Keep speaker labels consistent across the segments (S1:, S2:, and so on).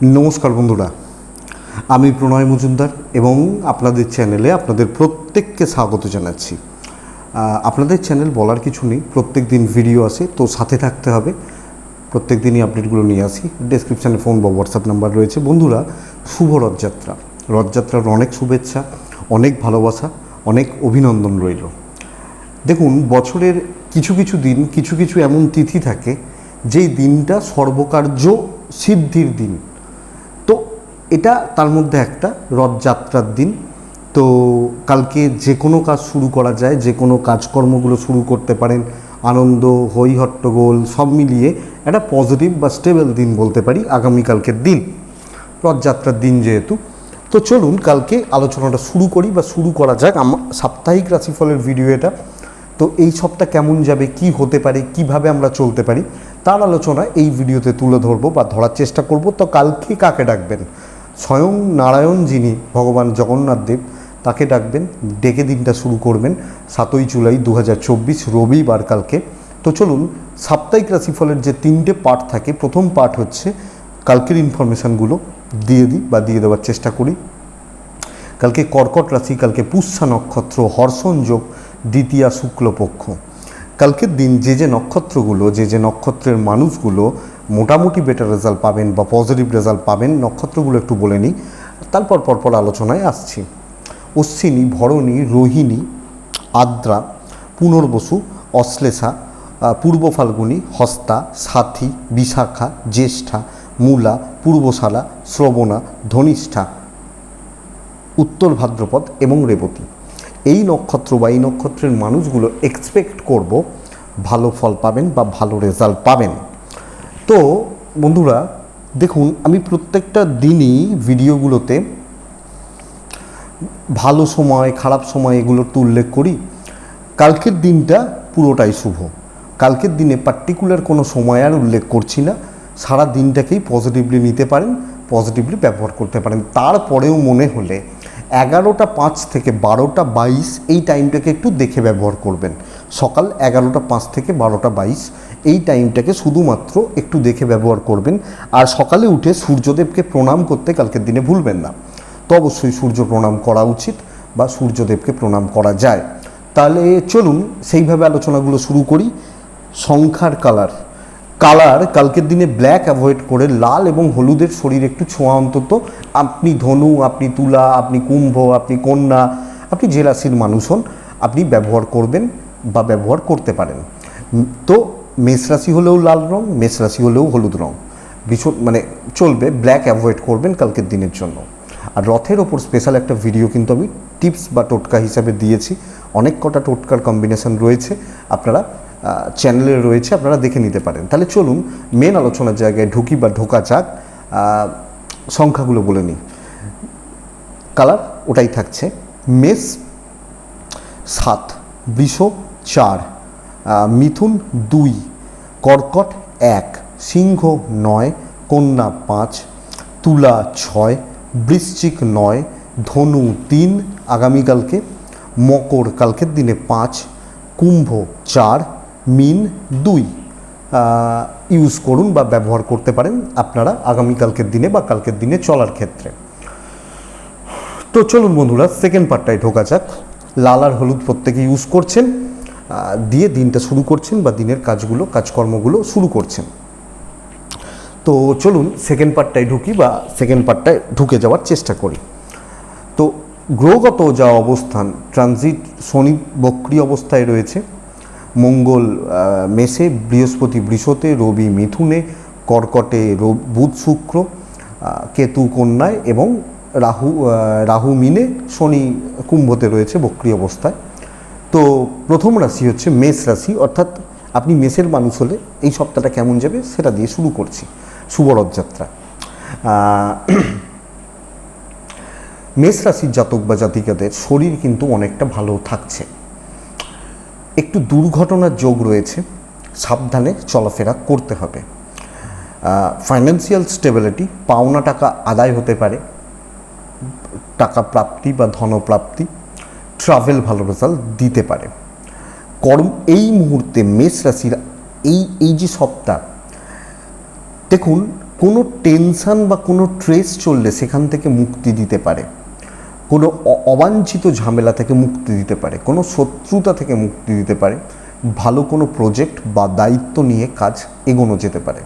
S1: নমস্কার বন্ধুরা, আমি প্রণয় মজুমদার এবং আপনাদের চ্যানেলে আপনাদের প্রত্যেককে স্বাগত জানাচ্ছি। আপনাদের চ্যানেল বলার কিছু নেই, প্রত্যেক দিন ভিডিও আসে, তো সাথে থাকতে হবে। প্রত্যেক দিনই আপডেটগুলো নিয়ে আসি। ডেসক্রিপশানে ফোন বা হোয়াটসঅ্যাপ নাম্বার রয়েছে। বন্ধুরা, শুভ রথযাত্রা। রথযাত্রার অনেক শুভেচ্ছা, অনেক ভালোবাসা, অনেক অভিনন্দন রইল। দেখুন, বছরের কিছু কিছু দিন, কিছু কিছু এমন তিথি থাকে যেই দিনটা সর্বকার্য সিদ্ধির দিন। তো এটা তার মধ্যে একটা রথযাত্রার দিন। তো কালকে যে কোনো কাজ শুরু করা যায়, যে কোনো কাজকর্মগুলো শুরু করতে পারেন। আনন্দ, হই হট্টগোল সব মিলিয়ে একটা পজিটিভ বা স্টেবল দিন বলতে পারি আগামীকালকের দিন, রথযাত্রার দিন যেহেতু। তো চলুন কালকে আলোচনাটা শুরু করি বা শুরু করা যাক। আমার সাপ্তাহিক রাশিফলের ভিডিও এটা। তো এই সপ্তাহ কেমন যাবে, কি হতে পারে, কিভাবে আমরা চলতে পারি, তার আলোচনা এই ভিডিওতে তুলে ধরবো বা ধরার চেষ্টা করব। তো কালকে কাকে ডাকবেন? স্বয়ং নারায়ণ, যিনি ভগবান জগন্নাথ দেব, তাকে ডাকবেন, ডেকে দিনটা শুরু করবেন 7ই জুলাই 2024 রবিবার কালকে। তো চলুন সাপ্তাহিক রাশিফলের যে 3টে পার্ট থাকে, প্রথম পার্ট হচ্ছে কালকের ইনফরমেশানগুলো দিয়ে দিই বা দিয়ে দেওয়ার চেষ্টা করি। কালকে কর্কট রাশি, কালকে পুষ্যা নক্ষত্র, হর্ষণ যোগ, দ্বিতীয়া শুক্লপক্ষ। কালকের দিন যে যে নক্ষত্রগুলো, যে যে নক্ষত্রের মানুষগুলো মোটামুটি বেটার রেজাল্ট পাবেন বা পজিটিভ রেজাল্ট পাবেন, নক্ষত্রগুলো একটু বলে নিই, তারপর পরপর আলোচনায় আসছি। অশ্বিনী, ভরণী, রোহিণী, আদ্রা, পুনর্বসু, অশ্লেষা, পূর্ব ফাল্গুনী, হস্তা, সাথী, বিশাখা, জ্যেষ্ঠা, মূলা, পূর্বশালা, শ্রবণা, ধনিষ্ঠা, উত্তর ভাদ্রপদ এবং রেবতী। এই নক্ষত্র বা এই নক্ষত্রের মানুষগুলো এক্সপেক্ট করব ভালো ফল পাবেন বা ভালো রেজাল্ট পাবেন। তো বন্ধুরা দেখুন, আমি প্রত্যেকটা দিনই ভিডিওগুলোতে ভালো সময়, খারাপ সময় এগুলোর তো উল্লেখ করি। কালকের দিনটা পুরোটাই শুভ। কালকের দিনে পার্টিকুলার কোনো সময় আর উল্লেখ করছি না। সারা দিনটাকেই পজিটিভলি নিতে পারেন, পজিটিভলি ব্যবহার করতে পারেন। তারপরেও মনে হলে 11টা 5 থেকে 12টা 22 এই টাইমটাকে একটু দেখে ব্যবহার করবেন। সকাল 11টা 5 থেকে 12টা 22 এই টাইমটাকে শুধুমাত্র একটু দেখে ব্যবহার করবেন। আর সকালে উঠে সূর্যদেবকে প্রণাম করতে কালকের দিনে ভুলবেন না। তো অবশ্যই সূর্য প্রণাম করা উচিত বা সূর্যদেবকে প্রণাম করা যায়। তাহলে চলুন সেইভাবে আলোচনাগুলো শুরু করি। সংখ্যার কালার কালকের দিনে ব্ল্যাক অ্যাভয়েড করে লাল এবং হলুদের শরীর একটু ছোঁয়া অন্তত। আপনি ধনু, আপনি তুলা, আপনি কুম্ভ, আপনি কন্যা, আপনি যে রাশির মানুষ হন, আপনি ব্যবহার করবেন বা ব্যবহার করতে পারেন। তো মেষ রাশি হলেও লাল রং, মেষ রাশি হলেও হলুদ রং ভীষণ চলবে। ব্ল্যাক অ্যাভয়েড করবেন কালকের দিনের জন্য। আর রথের ওপর স্পেশাল একটা ভিডিও কিন্তু আমি টিপস বা টোটকা হিসাবে দিয়েছি। অনেক কটা টোটকার কম্বিনেশন রয়েছে, আপনারা চ্যানেলে রয়েছে, আপনারা দেখে নিতে পারেন। তাহলে চলুন মেন আলোচনার জায়গায় ঢুকি বা ঢোকা যাক। সংখ্যাগুলো বলে নিই। কালার ওটাই থাকছে। মেষ 7, বৃষ 4, মিথুন 2, কর্কট 1, সিংহ 9, কন্যা 5, তুলা 6, বৃশ্চিক 9, ধনু 3 আগামীকালকে, মকর কালকের দিনে 5, কুম্ভ 4, মিন 2 ইউজ করুন বা ব্যবহার করতে পারেন আপনারা আগামীকালকের দিনে বা কালকের দিনে চলার ক্ষেত্রে। তো চলুন বন্ধুরা সেকেন্ড পার্টটায় ঢোকা যাক। লাল আর হলুদ প্রত্যেকে ইউজ করছেন, দিয়ে দিনটা শুরু করছেন বা দিনের কাজকর্মগুলো শুরু করছেন। তো চলুন সেকেন্ড পার্টটায় ঢুকি বা সেকেন্ড পার্টটায় ঢুকে যাওয়ার চেষ্টা করি। তো গ্রহগত যা অবস্থান, ট্রানজিট শনি বক্রী অবস্থায় রয়েছে, মঙ্গল মেষে, বৃহস্পতি বৃষতে, রবি মিথুনে, কর্কটে বুধ শুক্র, কেতু কন্যায় এবং রাহু মিনে, শনি কুম্ভতে রয়েছে বক্রী অবস্থায়। তো প্রথম রাশি হচ্ছে মেষ রাশি, অর্থাৎ আপনি মেষের মানুষ হলে এই সপ্তাহটা কেমন যাবে সেটা দিয়ে শুরু করছি। শুভ রথযাত্রা। মেষ রাশির জাতক বা জাতিকাদের শরীর কিন্তু অনেকটা ভালো থাকছে। একটু দুর্ঘটনার যোগ রয়েছে, সাবধানে চলাফেরা করতে হবে। ফাইন্যান্সিয়াল স্টেবিলিটি, পাওনা টাকা আদায় হতে পারে, টাকা প্রাপ্তি বা ধনপ্রাপ্তি, ট্রাভেল ভালো রেজাল্ট দিতে পারে। এই মুহূর্তে মেষ রাশির এই যে সপ্তাহ, দেখুন কোনো টেনশন বা কোনো ট্রেস চললে সেখান থেকে মুক্তি দিতে পারে, কোনো অবাঞ্ছিত ঝামেলা থেকে মুক্তি দিতে পারে, কোনো শত্রুতা থেকে মুক্তি দিতে পারে, ভালো কোনো প্রজেক্ট বা দায়িত্ব নিয়ে কাজ এগোনো যেতে পারে।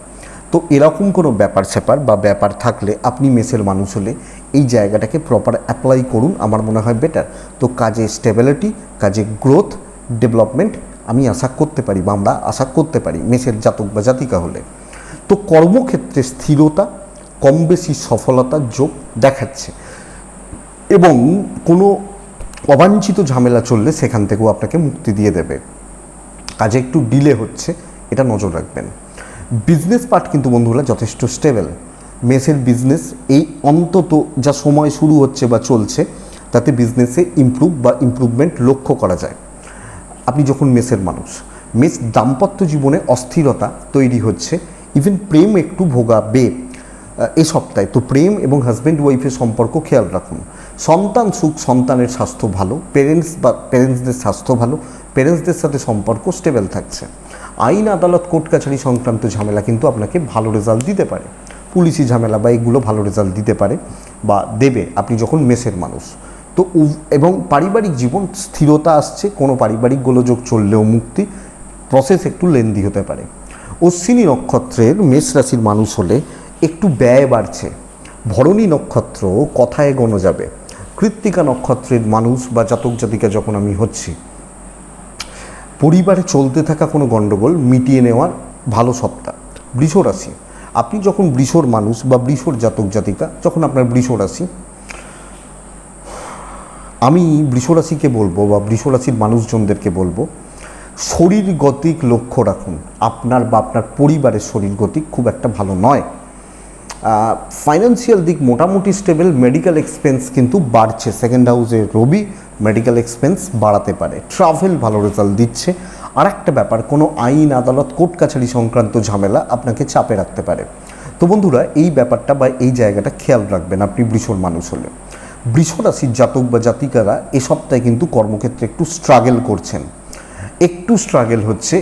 S1: তো এরকম কোনো ব্যাপার স্যাপার বা ব্যাপার থাকলে আপনি মেসের মানুষ হলে এই জায়গাটাকে প্রপার অ্যাপ্লাই করুন, আমার মনে হয় বেটার। তো কাজে স্টেবিলিটি, কাজে গ্রোথ, ডেভেলপমেন্ট আমি আশা করতে পারি বা আমরা আশা করতে পারি মেসের জাতক বা জাতিকা হলে। তো কর্মক্ষেত্রে স্থিরতা, কম বেশি সফলতার যোগ দেখাচ্ছে এবং কোনো অবাঞ্ছিত ঝামেলা চললে সেখান থেকেও আপনাকে মুক্তি দিয়ে দেবে। কাজে একটু ডিলে হচ্ছে, এটা নজর রাখবেন। বিজনেস পার্ট কিন্তু বন্ধুরা যথেষ্ট স্টেবল। মেসের বিজনেস এই অন্তত যা সময় শুরু হচ্ছে বা চলছে তাতে বিজনেসে ইমপ্রুভমেন্ট লক্ষ্য করা যায়। আপনি যখন মেসের মানুষ, মেস দাম্পত্য জীবনে অস্থিরতা তৈরি হচ্ছে, ইভেন প্রেম একটু ভোগাবে এ সপ্তাহে। তো প্রেম এবং হাজব্যান্ড ওয়াইফের সম্পর্ক খেয়াল রাখুন। সন্তান সুখ, সন্তানের স্বাস্থ্য ভালো, প্যারেন্টসদের স্বাস্থ্য ভালো, প্যারেন্টসদের সাথে সম্পর্ক স্টেবল থাকছে। আইন আদালত কোর্ট কাছারি সংক্রান্ত ঝামেলা কিন্তু আপনাকে ভালো রেজাল্ট দিতে পারে, পুলিশি ঝামেলা বা এগুলো ভালো রেজাল্ট দিতে পারে বা দেবে আপনি যখন মেসের মানুষ। তো এবং পারিবারিক জীবন স্থিরতা আসছে, কোনো পারিবারিক গোলযোগ চললেও মুক্তি, প্রসেস একটু লেন্দি হতে পারে। অশ্বিনী নক্ষত্রের মেষ রাশির মানুষ হলে একটু ব্যয় বাড়ছে। ভরণী নক্ষত্র কথায় এগোনো যাবে। কৃত্তিকা নক্ষত্রের মানুষ বা জাতক জাতিকা যখন আমি হচ্ছি, পরিবারে চলতে থাকা কোনো গণ্ডগোল মিটিয়ে নেওয়ার ভালো সপ্তাহ। বৃষ রাশি, আপনি যখন বৃষর মানুষ বা বৃষর জাতক জাতিকা, যখন আপনার বৃষ রাশি, আমি বৃষ রাশিকে বলবো বা বৃষ রাশির মানুষজনদেরকে বলবো, শরীর গতিক লক্ষ্য রাখুন। আপনার বা আপনার পরিবারের শরীর গতিক খুব একটা ভালো নয়। ফাইন্যান্সিয়াল দিক মোটামুটি স্টেবল। মেডিকেল এক্সপেন্স কিন্তু বাড়ছে, সেকেন্ড হাউসে রবি মেডিকেল এক্সপেন্স বাড়াতে পারে। ট্রাভেল ভালো রেজাল্ট দিচ্ছে। আর একটা ব্যাপার, কোনো আইন আদালত কোর্ট কাছারি সংক্রান্ত ঝামেলা আপনাকে চাপে রাখতে পারে। তো বন্ধুরা এই ব্যাপারটা বা এই জায়গাটা খেয়াল রাখবেন আপনি বৃষর মানুষ হলে। বৃষ রাশির জাতক বা জাতিকারা এ সপ্তাহে কিন্তু কর্মক্ষেত্রে একটু স্ট্রাগল করছেন, একটু স্ট্রাগল হচ্ছে,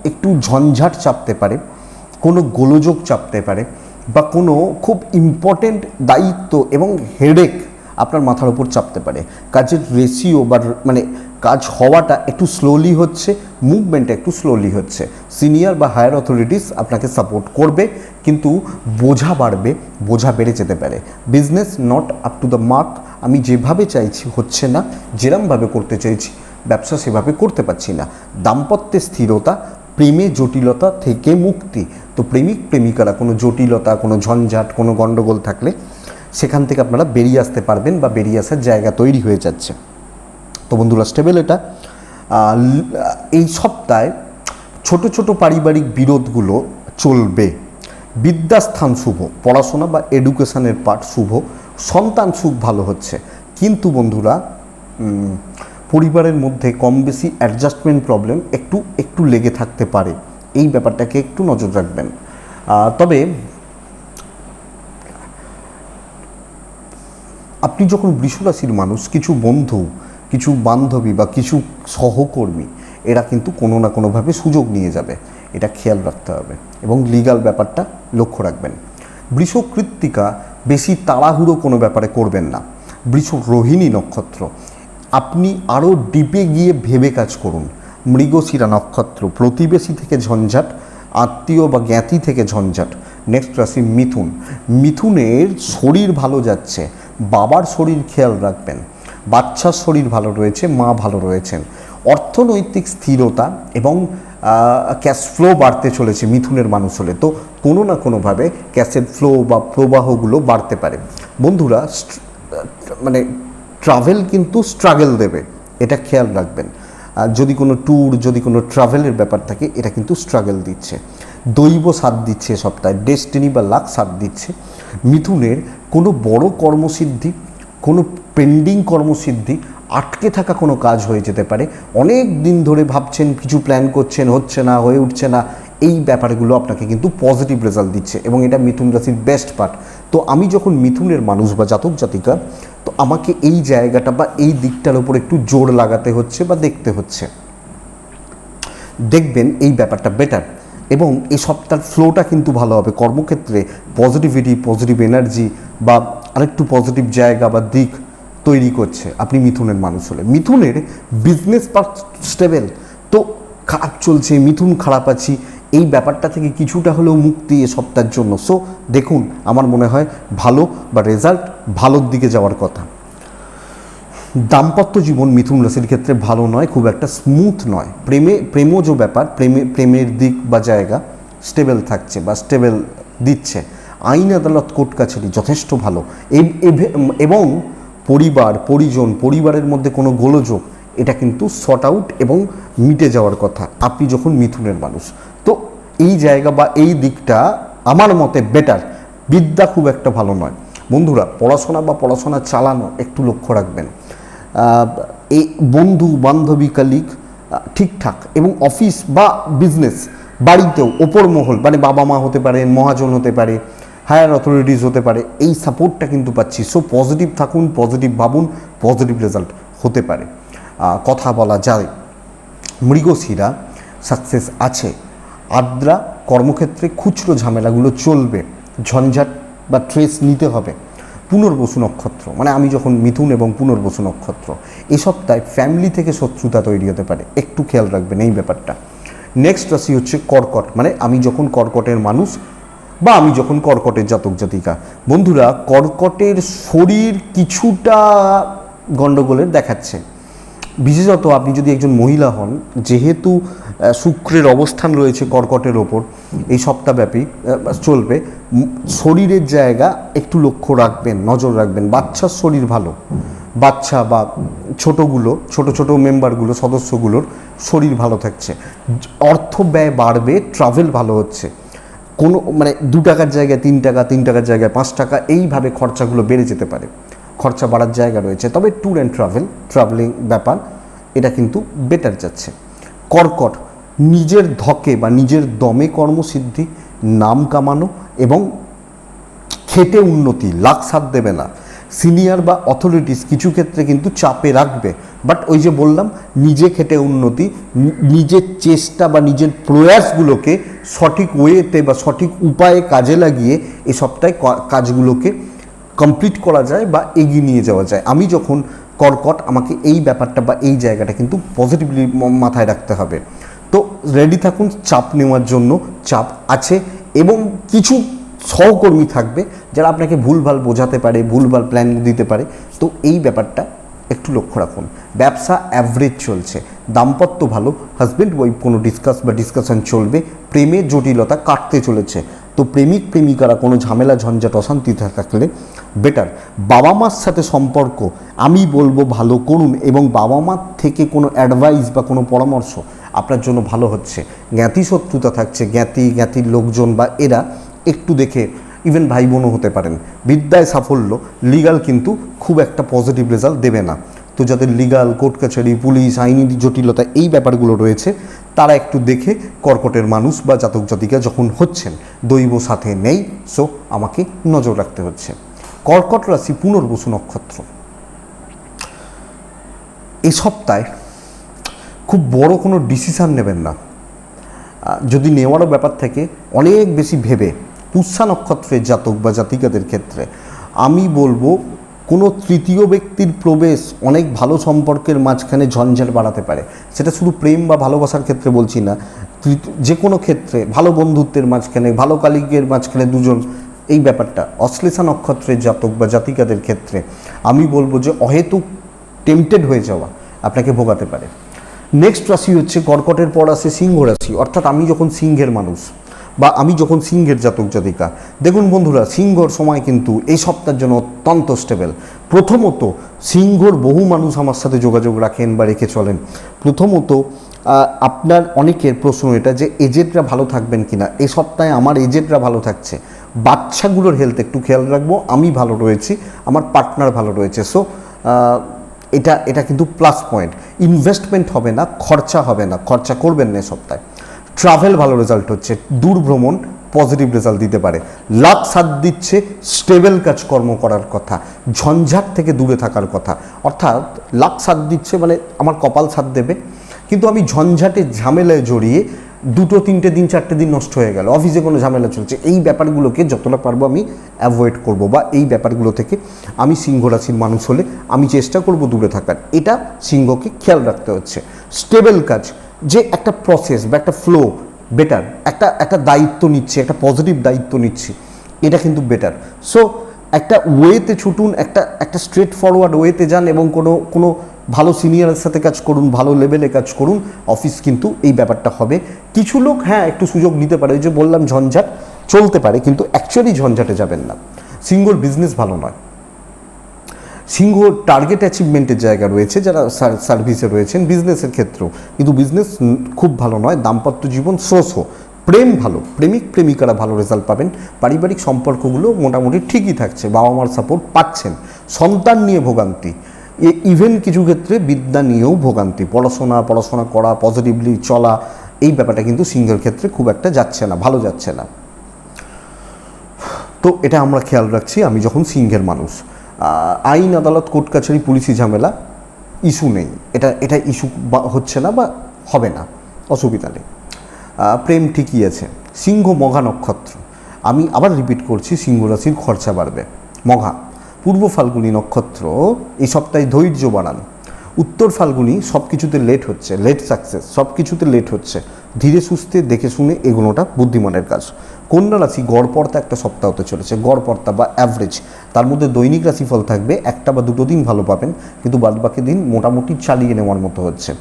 S1: একটু ঝঞ্ঝাট চাপতে পারে, কোনো গোলযোগ চাপতে পারে বা কোনো খুব ইম্পর্টেন্ট দায়িত্ব এবং হেডেক আপনার মাথার উপর চাপতে পারে। কাজের রেশিও বা মানে কাজ হওয়াটা একটু স্লোলি হচ্ছে, মুভমেন্টটা একটু স্লোলি হচ্ছে। সিনিয়র বা হায়ার অথরিটিস আপনাকে সাপোর্ট করবে, কিন্তু বোঝা বাড়বে, বোঝা বেড়ে যেতে পারে। Business not up to the mark, আমি যেভাবে চাইছি হচ্ছে না, যেরমভাবে করতে চাইছি ব্যবসা সেভাবে করতে পারছি না। দাম্পত্যে স্থিরতা, প্রেমে জটিলতা থেকে মুক্তি। তো প্রেমিক প্রেমিকারা কোনো জটিলতা, কোনো ঝঞ্ঝাট, কোনো গণ্ডগোল থাকলে সেখান থেকে আপনারা বেরিয়ে আসতে পারবেন বা বেরিয়ে আসার জায়গা তৈরি হয়ে যাচ্ছে। তো বন্ধুরা স্টেবল এটা। এই সপ্তাহে ছোট ছোট পারিবারিক বিরোধগুলো চলবে। বিদ্যাস্থান শুভ, পড়াশোনা বা এডুকেশনের পার্ট শুভ, সন্তান সুখ ভালো হচ্ছে। কিন্তু বন্ধুরা পরিবারের মধ্যে কম বেশি অ্যাডজাস্টমেন্ট প্রবলেম একটু লেগে থাকতে পারে, এই ব্যাপারটাকে একটু নজর রাখবেন। তবে আপনি যখন বৃষ রাশির মানুষ, কিছু বন্ধু, কিছু বান্ধবী বা কিছু সহকর্মী এরা কিন্তু কোনো না কোনোভাবে সুযোগ নিয়ে যাবে, এটা খেয়াল রাখতে হবে এবং লিগ্যাল ব্যাপারটা লক্ষ্য রাখবেন। বৃষ কৃত্তিকা বেশি তাড়াহুড়ো কোনো ব্যাপারে করবেন না। বৃষ রোহিণী নক্ষত্র, আপনি আরও ডিপে গিয়ে ভেবে কাজ করুন। মৃগশিরা নক্ষত্র, প্রতিবেশী থেকে ঝঞ্ঝাট, আত্মীয় বা জ্ঞাতি থেকে ঝঞ্ঝাট। নেক্সট রাশি মিথুন। মিথুনের শরীর ভালো যাচ্ছে, বাবার শরীর খেয়াল রাখবেন। বাচ্চার শরীর ভালো রয়েছে, মা ভালো রয়েছেন। অর্থনৈতিক স্থিরতা এবং ক্যাশ ফ্লো বাড়তে চলেছে মিথুনের মানুষ হলে। তো কোনো না কোনোভাবে ক্যাশের ফ্লো বা প্রবাহগুলো বাড়তে পারে। বন্ধুরা মানে ট্রাভেল কিন্তু স্ট্রাগল দেবে, এটা খেয়াল রাখবেন। যদি কোনো ট্যুর, যদি কোনো ট্রাভেলের ব্যাপার থাকে, এটা কিন্তু স্ট্রাগল দিচ্ছে। দৈব সাথ দিচ্ছে সপ্তাহে, ডেস্টিনি বা লাক সাথ দিচ্ছে। মিথুনের কোনো বড় কর্মসিদ্ধি, কোনো পেন্ডিং কর্মসিদ্ধি, আটকে থাকা কোনো কাজ হয়ে যেতে পারে। অনেক দিন ধরে ভাবছেন, কিছু প্ল্যান করছেন, হচ্ছে না, হয়ে উঠছে না, এই ব্যাপারগুলো আপনাকে কিন্তু পজিটিভ রেজাল্ট দিচ্ছে এবং এটা মিথুন রাশির বেস্ট পার্ট। তো আমি যখন মিথুনের মানুষ বা জাতক জাতিকা, তো আমাকে এই জায়গাটা বা এই দিকটার উপর একটু জোর লাগাতে হচ্ছে বা দেখতে হচ্ছে। দেখবেন এই ব্যাপারটা বেটার। এবং এই সপ্তাহের ফ্লোটা কিন্তু ভালো হবে কর্মক্ষেত্রে। পজিটিভিটি, পজিটিভ এনার্জি বা আরেকটু পজিটিভ জায়গা বা দিক তৈরি করছে আপনি মিথুনের মানুষ হলে। মিথুনের বিজনেস পার্ট স্টেবল, তো খারাপ চলছে, মিথুন খারাপ আছি, এই ব্যাপারটা থেকে কিছুটা হলেও মুক্তি এ সপ্তাহের জন্য। সো দেখুন, আমার মনে হয় ভালো বা রেজাল্ট ভালোর দিকে যাওয়ার কথা। দাম্পত্য জীবন মিথুন রাশির ক্ষেত্রে ভালো নয়, খুব একটা স্মুথ নয়। প্রেমও যে ব্যাপার, প্রেমের দিক বা জায়গা স্টেবল থাকছে বা স্টেবল দিচ্ছে। আইন আদালত কোর্ট কাছারি যথেষ্ট ভালো, এবং পরিবারের মধ্যে কোনো গোলযোগ এটা কিন্তু শর্ট আউট এবং মিটে যাওয়ার কথা আপনি যখন মিথুনের মানুষ। তো এই জায়গা বা এই দিকটা আমার মতে বেটার। বিদ্যা খুব একটা ভালো নয় বন্ধুরা, পড়াশোনা চালানো একটু লক্ষ্য রাখবেন। এই বন্ধু বান্ধবী কালিগ ঠিকঠাক, এবং অফিস বা বিজনেস, বাড়িতেও ওপর মহল মানে বাবা মা হতে পারেন, মহাজন হতে পারে, হায়ার অথরিটিস হতে পারে, এই সাপোর্টটা কিন্তু পাচ্ছি। সো পজিটিভ থাকুন, পজিটিভ ভাবুন, পজিটিভ রেজাল্ট হতে পারে। কথা বলা যায়, মৃগশিরা সাকসেস আছে। আদ্রা কর্মক্ষেত্রে খুচরো ঝামেলাগুলো চলবে, ঝঞ্ঝাট বা ট্রেস নিতে হবে। পুনর্বসু নক্ষত্র মানে আমি যখন মিথুন এবং পুনর্বসু নক্ষত্র, এই সপ্তাহে ফ্যামিলি থেকে শত্রুতা তৈরি হতে পারে, একটু খেয়াল রাখবেন এই ব্যাপারটা। নেক্সট রাশি হচ্ছে কর্কট, মানে আমি যখন কর্কটের মানুষ বা আমি যখন কর্কটের জাতক জাতিকা। বন্ধুরা, কর্কটের শরীর কিছুটা গণ্ডগোলের দেখাচ্ছে, বিশেষত আপনি যদি একজন মহিলা হন, যেহেতু শুক্রের অবস্থান রয়েছে কর্কটের ওপর, এই সপ্তাহব্যাপী চলবে। শরীরের জায়গা একটু লক্ষ্য রাখবেন, নজর রাখবেন। বাচ্চার শরীর ভালো, বাচ্চা বা ছোট মেম্বারগুলো, সদস্যগুলোর শরীর ভালো থাকছে। অর্থ ব্যয় বাড়বে, ট্রাভেল ভালো হচ্ছে। কোনো মানে 2 টাকার জায়গায় 3 টাকা, 3 টাকার জায়গায় 5 টাকা, এইভাবে খরচাগুলো বেড়ে যেতে পারে, খরচা বাড়ার জায়গা রয়েছে। তবে ট্যুর অ্যান্ড ট্রাভেলিং ব্যাপার এটা কিন্তু বেটার যাচ্ছে। কর্কট নিজের ধকে বা নিজের দমে কর্মসিদ্ধি, নাম কামানো এবং খেটে উন্নতি, লাখ সাথ দেবে না। সিনিয়র বা অথরিটিস কিছু ক্ষেত্রে কিন্তু চাপে রাখবে, বাট ওই যে বললাম, নিজে খেটে উন্নতি, নিজের চেষ্টা বা নিজের প্রয়াসগুলোকে সঠিক ওয়েতে বা সঠিক উপায়ে কাজে লাগিয়ে এই সপ্তাহে কাজগুলোকে কমপ্লিট করা যায় বা এগিয়ে নিয়ে যাওয়া যায়। আমি যখন কর্কট, আমাকে এই ব্যাপারটা বা এই জায়গাটা কিন্তু পজিটিভলি মাথায় রাখতে হবে। তো রেডি থাকুন চাপ নেওয়ার জন্য, চাপ আছে, এবং কিছু সহকর্মী থাকবে যারা আপনাকে ভুলভাল বোঝাতে পারে, ভুলভাল প্ল্যান দিতে পারে। তো এই ব্যাপারটা একটু লক্ষ্য রাখুন। ব্যবসা অ্যাভারেজ চলছে, দাম্পত্য ভালো, হাজব্যান্ড ওয়াইফ কোনো ডিসকাশন চলবে, প্রেমের জটিলতা কাটতে চলেছে। তো প্রেমিকারা কোনো ঝামেলা ঝঞ্ঝাট অশান্তিতে থাকলে বেটার। বাবা মার সাথে সম্পর্ক আমি বলবো ভালো করুন, এবং বাবা মার থেকে কোনো অ্যাডভাইস বা কোনো পরামর্শ আপনার জন্য ভালো হচ্ছে। জ্ঞাতি শত্রুতা থাকছে, জ্ঞাতির লোকজন বা এরা একটু দেখে, ইভেন ভাই বোনও হতে পারেন। বিদ্যায় সাফল্য, লিগাল কিন্তু খুব একটা পজিটিভ রেজাল্ট দেবে না। তো যাদের লিগাল, কোর্ট কাছারি, পুলিশ, আইনি জটিলতা এই ব্যাপারগুলো রয়েছে, তারা একটু দেখে কর্কটের মানুষ বা জাতক জাতিকা যখন হচ্ছেন, দৈব সাথে নেই, সো আমাকে নজর রাখতে হচ্ছে। কর্কট রাশি পুনর্বসু নক্ষত্র, এই সপ্তাহে খুব বড় কোনো ডিসিশান নেবেন না। যদি নেওয়ারও ব্যাপার থেকে অনেক বেশি ভেবে, পুষ্যা নক্ষত্রের জাতক বা জাতিকাদের ক্ষেত্রে আমি বলবো কোনো তৃতীয় ব্যক্তির প্রবেশ অনেক ভালো সম্পর্কের মাঝখানে ঝঞ্ঝাট বাড়াতে পারে। সেটা শুধু প্রেম বা ভালোবাসার ক্ষেত্রে বলছি না, যে কোনো ক্ষেত্রে, ভালো বন্ধুত্বের মাঝখানে, ভালো কালিগের মাঝখানে দুজন, এই ব্যাপারটা অশ্লেষা নক্ষত্রের জাতক বা জাতিকাদের ক্ষেত্রে আমি বলবো যে অহেতুক টেম্পটেড হয়ে যাওয়া আপনাকে ভোগাতে পারে। নেক্সট রাশি হচ্ছে কর্কটের পর আসে সিংহ রাশি, অর্থাৎ আমি যখন সিংহের মানুষ বা আমি যখন সিংহের জাতক জাতিকা। দেখুন বন্ধুরা, সিংহর সময় কিন্তু এই সপ্তাহের জন্য অত্যন্ত স্টেবল। প্রথমত, সিংহর বহু মানুষ আমার সাথে যোগাযোগ রাখেন বা রেখে চলেন। প্রথমত, আপনার অনেকের প্রশ্ন এটা যে এজেন্টরা ভালো থাকবেন কিনা। এই সপ্তাহে আমার এজেন্টরা ভালো থাকছে, বাচ্চাগুলোর হেলথ একটু খেয়াল রাখবো, আমি ভালো রয়েছি, আমার পার্টনার ভালো রয়েছে। সো এটা কিন্তু প্লাস পয়েন্ট। ইনভেস্টমেন্ট হবে না, খরচা হবে না, খরচা করবেন না। সপ্তাহে ট্রাভেল ভালো রেজাল্ট হচ্ছে, দূর ভ্রমণ পজিটিভ রেজাল্ট দিতে পারে। লাক সাথ দিচ্ছে, স্টেবল কাজকর্ম করার কথা, ঝঞ্ঝাট থেকে দূরে থাকার কথা। অর্থাৎ লাক সাথ দিচ্ছে মানে আমার কপাল সাথ দেবে, কিন্তু আমি ঝঞ্ঝাটে ঝামেলায় জড়িয়ে দুটো তিনটে দিন চারটে দিন নষ্ট হয়ে গেল, অফিসে কোনো ঝামেলা চলছে, এই ব্যাপারগুলোকে যতটা পারবো আমি অ্যাভয়েড করব, বা এই ব্যাপারগুলো থেকে আমি সিংহ রাশির মানুষ হলে আমি চেষ্টা করব দূরে থাকার। এটা সিংহকে খেয়াল রাখতে হচ্ছে। স্টেবল কাজ, যে একটা প্রসেস বা একটা ফ্লো বেটার, একটা দায়িত্ব নিচ্ছে, একটা পজিটিভ দায়িত্ব নিচ্ছি, এটা কিন্তু বেটার। সো একটা ওয়েতে ছুটুন, একটা স্ট্রেট ফরওয়ার্ড ওয়েতে যান এবং কোনো ভালো সিনিয়রের সাথে কাজ করুন, ভালো লেভেলে কাজ করুন, অফিস কিন্তু এই ব্যাপারটা হবে। কিছু লোক হ্যাঁ একটু সুযোগ নিতে পারে, ওই যে বললাম ঝঞ্ঝাট চলতে পারে, কিন্তু অ্যাকচুয়ালি ঝঞ্ঝাটে যাবেন না। সিংহর বিজনেস ভালো নয়। সিংহ টার্গেট অ্যাচিভমেন্টের জায়গা রয়েছে, যারা সার্ভিসে রয়েছেন বিজনেসের ক্ষেত্রেও, কিন্তু বিজনেস খুব ভালো নয়। দাম্পত্য জীবন সো প্রেম ভালো, প্রেমিক প্রেমিকারা ভালো রেজাল্ট পাবেন। পারিবারিক সম্পর্কগুলো মোটামুটি ঠিকই থাকছে, বাবা মার সাপোর্ট পাচ্ছেন। সন্তান নিয়ে ভোগান্তি, ইভেন কিছু ক্ষেত্রে বিদ্যা নিয়েও ভোগান্তি, পড়াশোনা করা, পজিটিভলি চলা, এই ব্যাপারটা কিন্তু সিংহের ক্ষেত্রে খুব একটা যাচ্ছে না, ভালো যাচ্ছে না। তো এটা আমরা খেয়াল রাখছি আমি যখন সিংহের মানুষ। আইন আদালত কোর্ট কাছারি পুলিশি ঝামেলা ইস্যু নেই, এটা ইস্যু হচ্ছে না বা হবে না, অসুবিধা নেই। প্রেম ঠিকই আছে। সিংহ মঘা নক্ষত্র, আমি আবার রিপিট করছি, সিংহ রাশির খরচা বাড়বে। মঘা পূর্ব ফাল্গুনী নক্ষত্র, এই সপ্তাহে ধৈর্য বাড়ান। উত্তর ফাল্গুনী সব কিছুতে লেট হচ্ছে, লেট সাকসেস, সব কিছুতে লেট হচ্ছে। ধীরে সুস্থে দেখে শুনে এগোনোটা বুদ্ধিমানের কাজ। কন্যা রাশি গড়পড়তা একটা সপ্তাহ হতে চলেছে, গড়পড়তা বা অ্যাভারেজ। তার মধ্যে দৈনিক রাশিফল থাকবে, একটা বা দুটো দিন ভালো পাবেন, কিন্তু বাদবাকি দিন মোটামুটি চালিয়ে নেওয়ার মতো হচ্ছে।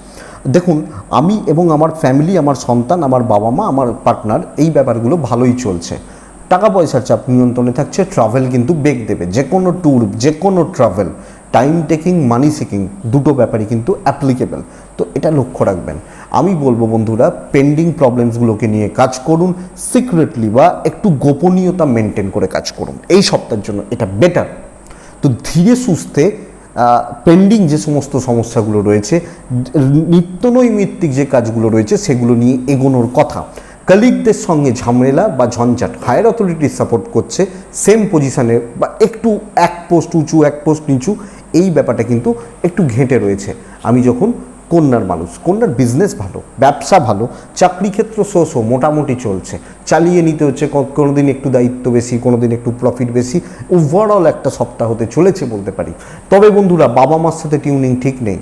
S1: দেখুন, আমি এবং আমার ফ্যামিলি, আমার সন্তান, আমার বাবা মা, আমার পার্টনার, এই ব্যাপারগুলো ভালোই চলছে। টাকা পয়সার চাপ নিয়ন্ত্রণে থাকছে। ট্রাভেল কিন্তু বেগ দেবে, যে কোনো ট্যুর, যে কোনো ট্রাভেল, টাইম টেকিং, মানি সিকিং, দুটো ব্যাপারই কিন্তু অ্যাপ্লিকেবল। তো এটা লক্ষ্য রাখবেন। আমি বলবো বন্ধুরা, পেন্ডিং প্রবলেমসগুলোকে নিয়ে কাজ করুন, সিক্রেটলি বা একটু গোপনীয়তা মেনটেন করে কাজ করুন, এই সপ্তাহের জন্য এটা বেটার। তো ধীরে সুস্থে পেন্ডিং যে সমস্ত সমস্যাগুলো রয়েছে, নিত্যনৈমিত্তিক যে কাজগুলো রয়েছে, সেগুলো নিয়ে এগোনোর কথা। কলিগদের সঙ্গে ঝামেলা বা ঝঞ্ঝাট, হায়ার অথরিটির সাপোর্ট করছে, সেম পজিশানে বা একটু এক পোস্ট উঁচু এক পোস্ট নিচু, এই ব্যাপারটা কিন্তু একটু ঘেঁটে রয়েছে। আমি যখন কন্যার মানুষ, কন্যার বিজনেস ভালো, ব্যবসা ভালো, চাকরি ক্ষেত্র মোটামুটি চলছে, চালিয়ে নিতে হচ্ছে। কোনো দিন একটু দায়িত্ব বেশি, কোনো দিন একটু প্রফিট বেশি, ওভারঅল একটা সপ্তাহ হতে চলেছে বলতে পারি। তবে বন্ধুরা, বাবা মার সাথে টিউনিং ঠিক নেই।